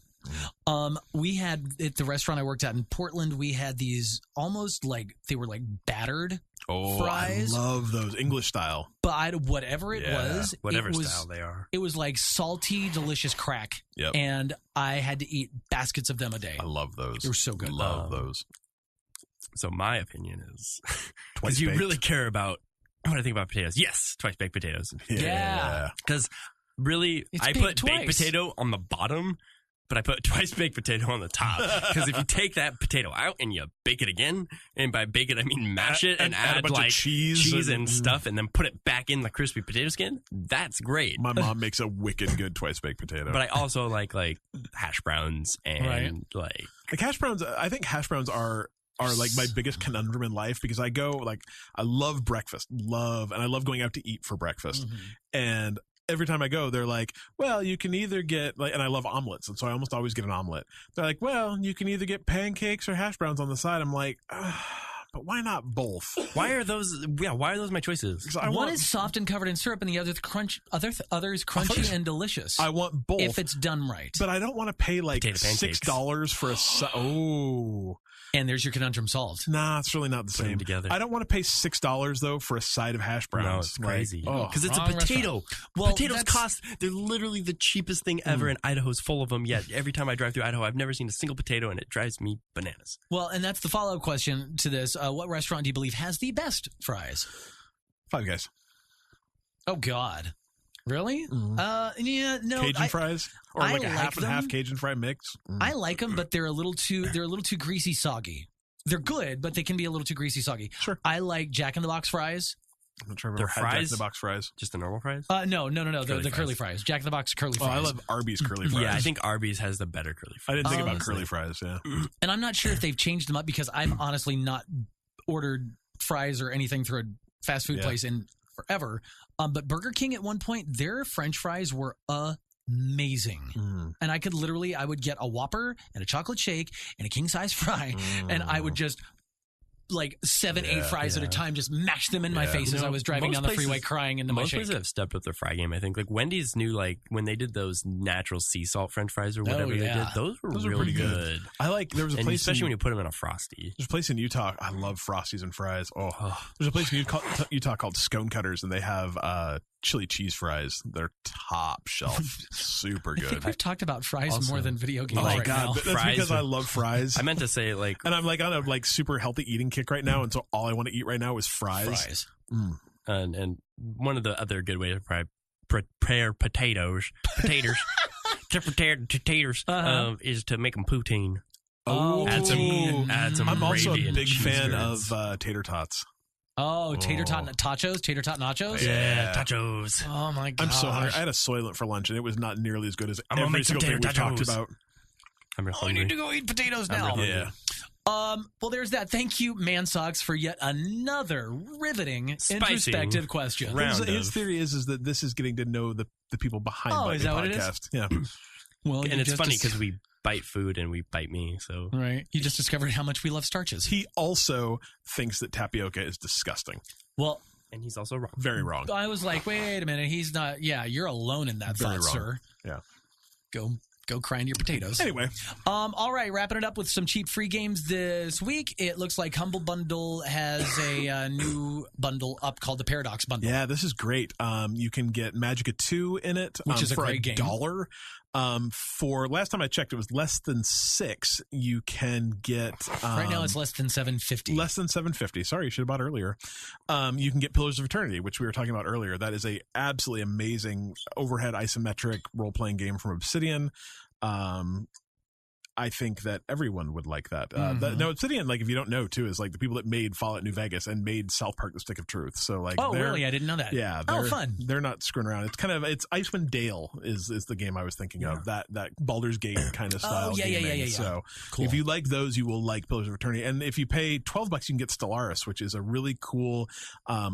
We had at the restaurant I worked at in Portland, we had these almost like they were like battered fries. I love those English style. But whatever it was, whatever style they are, it was like salty, delicious crack. Yep. And I had to eat baskets of them a day. I love those. They were so good. Love those. So my opinion is, because you really care about what I think about potatoes. Yes, twice baked potatoes. Yeah. Because really, I put baked potato on the bottom. but I put twice baked potato on the top because if you take that potato out and you bake it again, and by bake it I mean mash it and add a bunch like of cheese and stuff, and then put it back in the crispy potato skin, that's great. My mom makes a wicked good twice baked potato. But I also like hash browns and like hash browns. I think hash browns are like my biggest conundrum in life because I love breakfast, and I love going out to eat for breakfast, and every time I go, they're like, well, you can either get and I love omelets, and so I almost always get an omelet. They're like, well, you can either get pancakes or hash browns on the side. I'm like, but why not both? Why are those? Yeah, why are those my choices? One is soft and covered in syrup, and the other is crunchy and delicious. I want both if it's done right. But I don't want to pay like $6 for a And there's your conundrum solved. Nah, it's really not the same. Together. I don't want to pay $6 though for a side of hash browns. No, it's crazy. Because it's a potato. Well, potatoes they're literally the cheapest thing ever, and Idaho's full of them. Yet every time I drive through Idaho, I've never seen a single potato, and it drives me bananas. Well, and that's the follow-up question to this. What restaurant do you believe has the best fries? Five Guys. Oh, God. Really? Yeah, no. Cajun fries, or like a half and them. half Cajun fry mix. I like them, but they're a little too greasy, soggy. They're good, but they can be a little too greasy, soggy. Sure. I like Jack in the Box fries. I'm not sure I've ever had Jack in the Box fries. Just the normal fries? No. The curly fries. Jack in the Box curly fries. I love Arby's curly fries. Yeah, I think Arby's has the better curly fries. I didn't think about curly fries. Yeah. And I'm not sure if they've changed them up because I've honestly not ordered fries or anything through a fast food place in forever. But Burger King at one point, their French fries were amazing. And I would get a Whopper and a chocolate shake and a king size fry, and I would just 7-8 fries at a time, just mash them in my face as I was driving down the freeway crying into my shake. Most places have stepped up their fry game. I think Wendy's new, when they did those natural sea salt French fries or whatever they did, those were really good. There was a place, especially when you put them in a Frosty. There's a place in Utah. I love Frosties and fries. There's a place in Utah called Scone Cutters, and they have chili cheese fries. They're top shelf, super good. I think we've talked about fries more than video games. Oh right God, now. that's because I love fries. I meant to say and I'm on a super healthy eating kick right now, and so all I want to eat right now is fries. And one of the other good ways to prepare potatoes is to make them poutine. Add some I'm also a big fan grits. of tater tots. Tater tot nachos? Yeah. Tachos. Oh, my God. I'm so hungry. I had a Soylent for lunch, and it was not nearly as good as every single thing we've talked about. I need to go eat potatoes now. Yeah. Well, there's that. Thank you, Mansocks, for yet another riveting, introspective question. His theory is that this is getting to know the people behind the podcast. Yeah. Well, and it's funny because we bite food and we bite me. So right, you just discovered how much we love starches. He also thinks that tapioca is disgusting. Well, and he's also wrong. Very wrong. I was like, wait a minute, he's not. Yeah, you're alone in that thought, sir. Yeah. Go cry into your potatoes. Anyway. All right, wrapping it up with some cheap free games this week. It looks like Humble Bundle has a new bundle up called the Paradox Bundle. Yeah, this is great. You can get Magika 2 in it, which is for a great game. $1. For last time I checked, it was less than $6. You can get right now it's less than $7.50. Less than $7.50. Sorry, you should have bought earlier. You can get Pillars of Eternity, which we were talking about earlier. That is a absolutely amazing overhead isometric role playing game from Obsidian. I think that everyone would like that. No, Obsidian, if you don't know, too, is the people that made Fallout New Vegas and made South Park: The Stick of Truth. So, really? I didn't know that. Yeah. Fun. They're not screwing around. It's Icewind Dale is the game I was thinking of. That Baldur's Gate kind of style gaming. Yeah. So, cool. If you like those, you will like Pillars of Eternity. And if you pay $12, you can get Stellaris, which is a really cool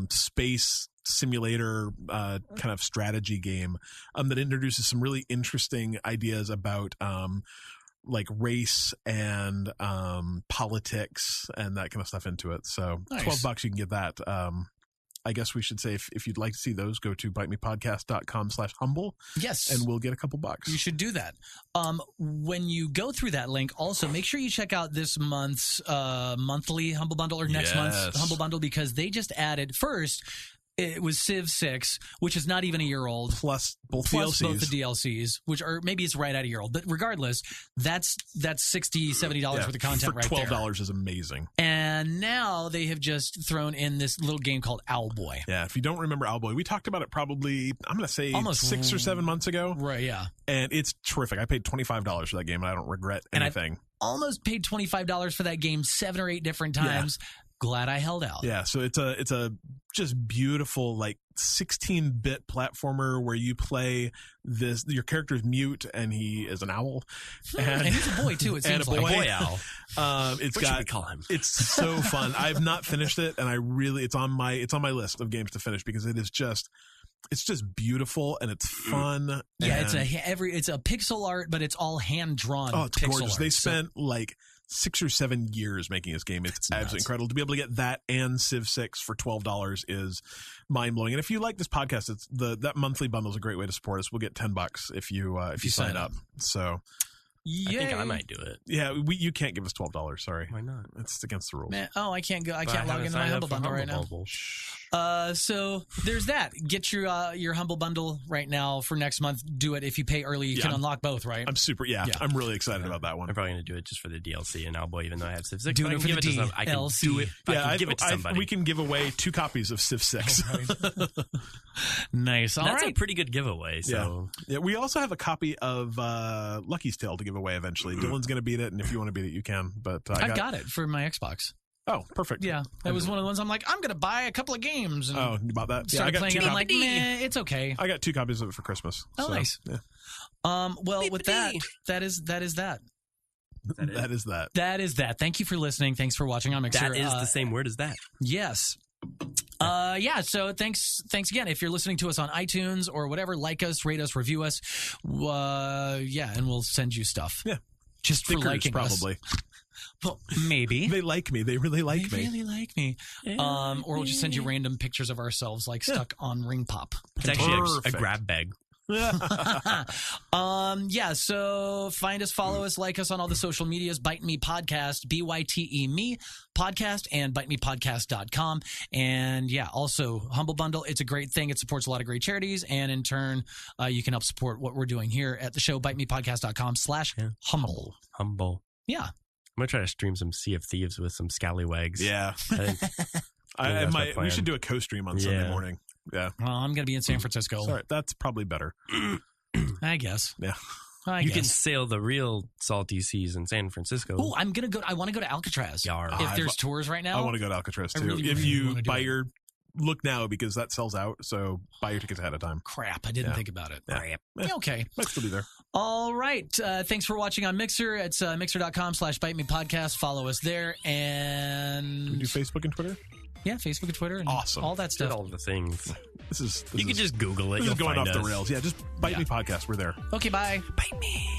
space simulator kind of strategy game that introduces some really interesting ideas about race and politics and that kind of stuff into it. So nice. $12 you can get that. I guess we should say if you'd like to see those, go to bytemepodcast.com/humble. Yes. And we'll get a couple bucks. You should do that. When you go through that link, also make sure you check out this month's monthly Humble Bundle or next month's Humble Bundle, because they just added first it was Civ VI, which is not even a year old. Plus both both DLCs. the DLCs, which are maybe it's right at a year old. But regardless, that's $60, $70 worth of content right there. For $12 is amazing. And now they have just thrown in this little game called Owlboy. Yeah, if you don't remember Owlboy, we talked about it probably, I'm going to say almost 6 or 7 months ago. Right, yeah. And it's terrific. I paid $25 for that game, and I don't regret anything. Almost paid $25 for that game 7 or 8 different times. Yeah. Glad I held out. Yeah, so it's a just beautiful like 16-bit platformer where you play this. Your character's mute and he is an owl, and he's a boy too. It seems like a boy owl. What should we call him? It's so fun. I've not finished it, and it's on my list of games to finish because it's just beautiful and it's fun. Yeah, it's a pixel art, but it's all hand drawn. Oh, it's gorgeous. They spent like 6 or 7 years making this game. It's absolutely incredible. To be able to get that and Civ 6 for $12 is mind blowing. And if you like this podcast, that monthly bundle is a great way to support us. We'll get $10 if you sign up. So. Yay. I think I might do it. Yeah, you can't give us $12. Sorry. Why not? It's against the rules. Man, I can't go. I can't log into my Humble Bundle right now. So there's that. Get your Humble Bundle right now for next month. Do it if you pay early. You can unlock both, right? I'm I'm really excited about that one. I'm probably going to do it just for the DLC and Owlboy, even though I have Civ 6. Do it for the DLC. I can do it. I can give it to somebody. We can give away 2 copies of Civ 6. Nice. That's a pretty good giveaway. So yeah. We also have a copy of Lucky's Tale to give away eventually. Dylan's going to beat it, and if you want to beat it, you can. But I got it for my Xbox. Oh, perfect. Yeah, that was one of the ones I'm like, I'm going to buy a couple of games. And you bought that? Yeah, I got playing it. I'm like, meh, it's okay. I got 2 copies of it for Christmas. Oh, nice. Yeah. Well, with that is that. That is that. Thank you for listening. Thanks for watching on Mixer. That is the same word as that. Yes. So thanks again. If you're listening to us on iTunes or whatever, like us, rate us, review us. And we'll send you stuff. Yeah. Just stickers, for liking probably. Us. Well, maybe. They like me. They really like me. They really like me. Or we'll just send you random pictures of ourselves like stuck on Ring Pop. It's actually a grab bag. So find us, follow us, like us on all the social medias. Byte Me Podcast, BYTE Me Podcast, and ByteMePodcast.com. And also Humble Bundle. It's a great thing. It supports a lot of great charities, and in turn, you can help support what we're doing here at the show. ByteMePodcast.com/humble. Humble. Yeah. I'm gonna try to stream some Sea of Thieves with some scallywags. Yeah. We should do a co-stream on Sunday morning. Yeah. Well, I'm going to be in San Francisco. Sorry, that's probably better. I guess. Yeah. You can sail the real salty seas in San Francisco. Oh, I want to go to Alcatraz. If there's tours right now. I want to go to Alcatraz too. Really, if you buy look now because that sells out, so buy your tickets ahead of time. Crap, I didn't think about it. Yeah. Okay. Might still be there. All right. Thanks for watching on Mixer. It's mixer.com/ByteMePodcast. Follow us there. And do we do Facebook and Twitter? Yeah, Facebook and Twitter. And awesome. All that stuff. All the things. You can just Google it. This is going off the rails. Yeah, just Byte Me Podcast. We're there. Okay, bye. Byte Me.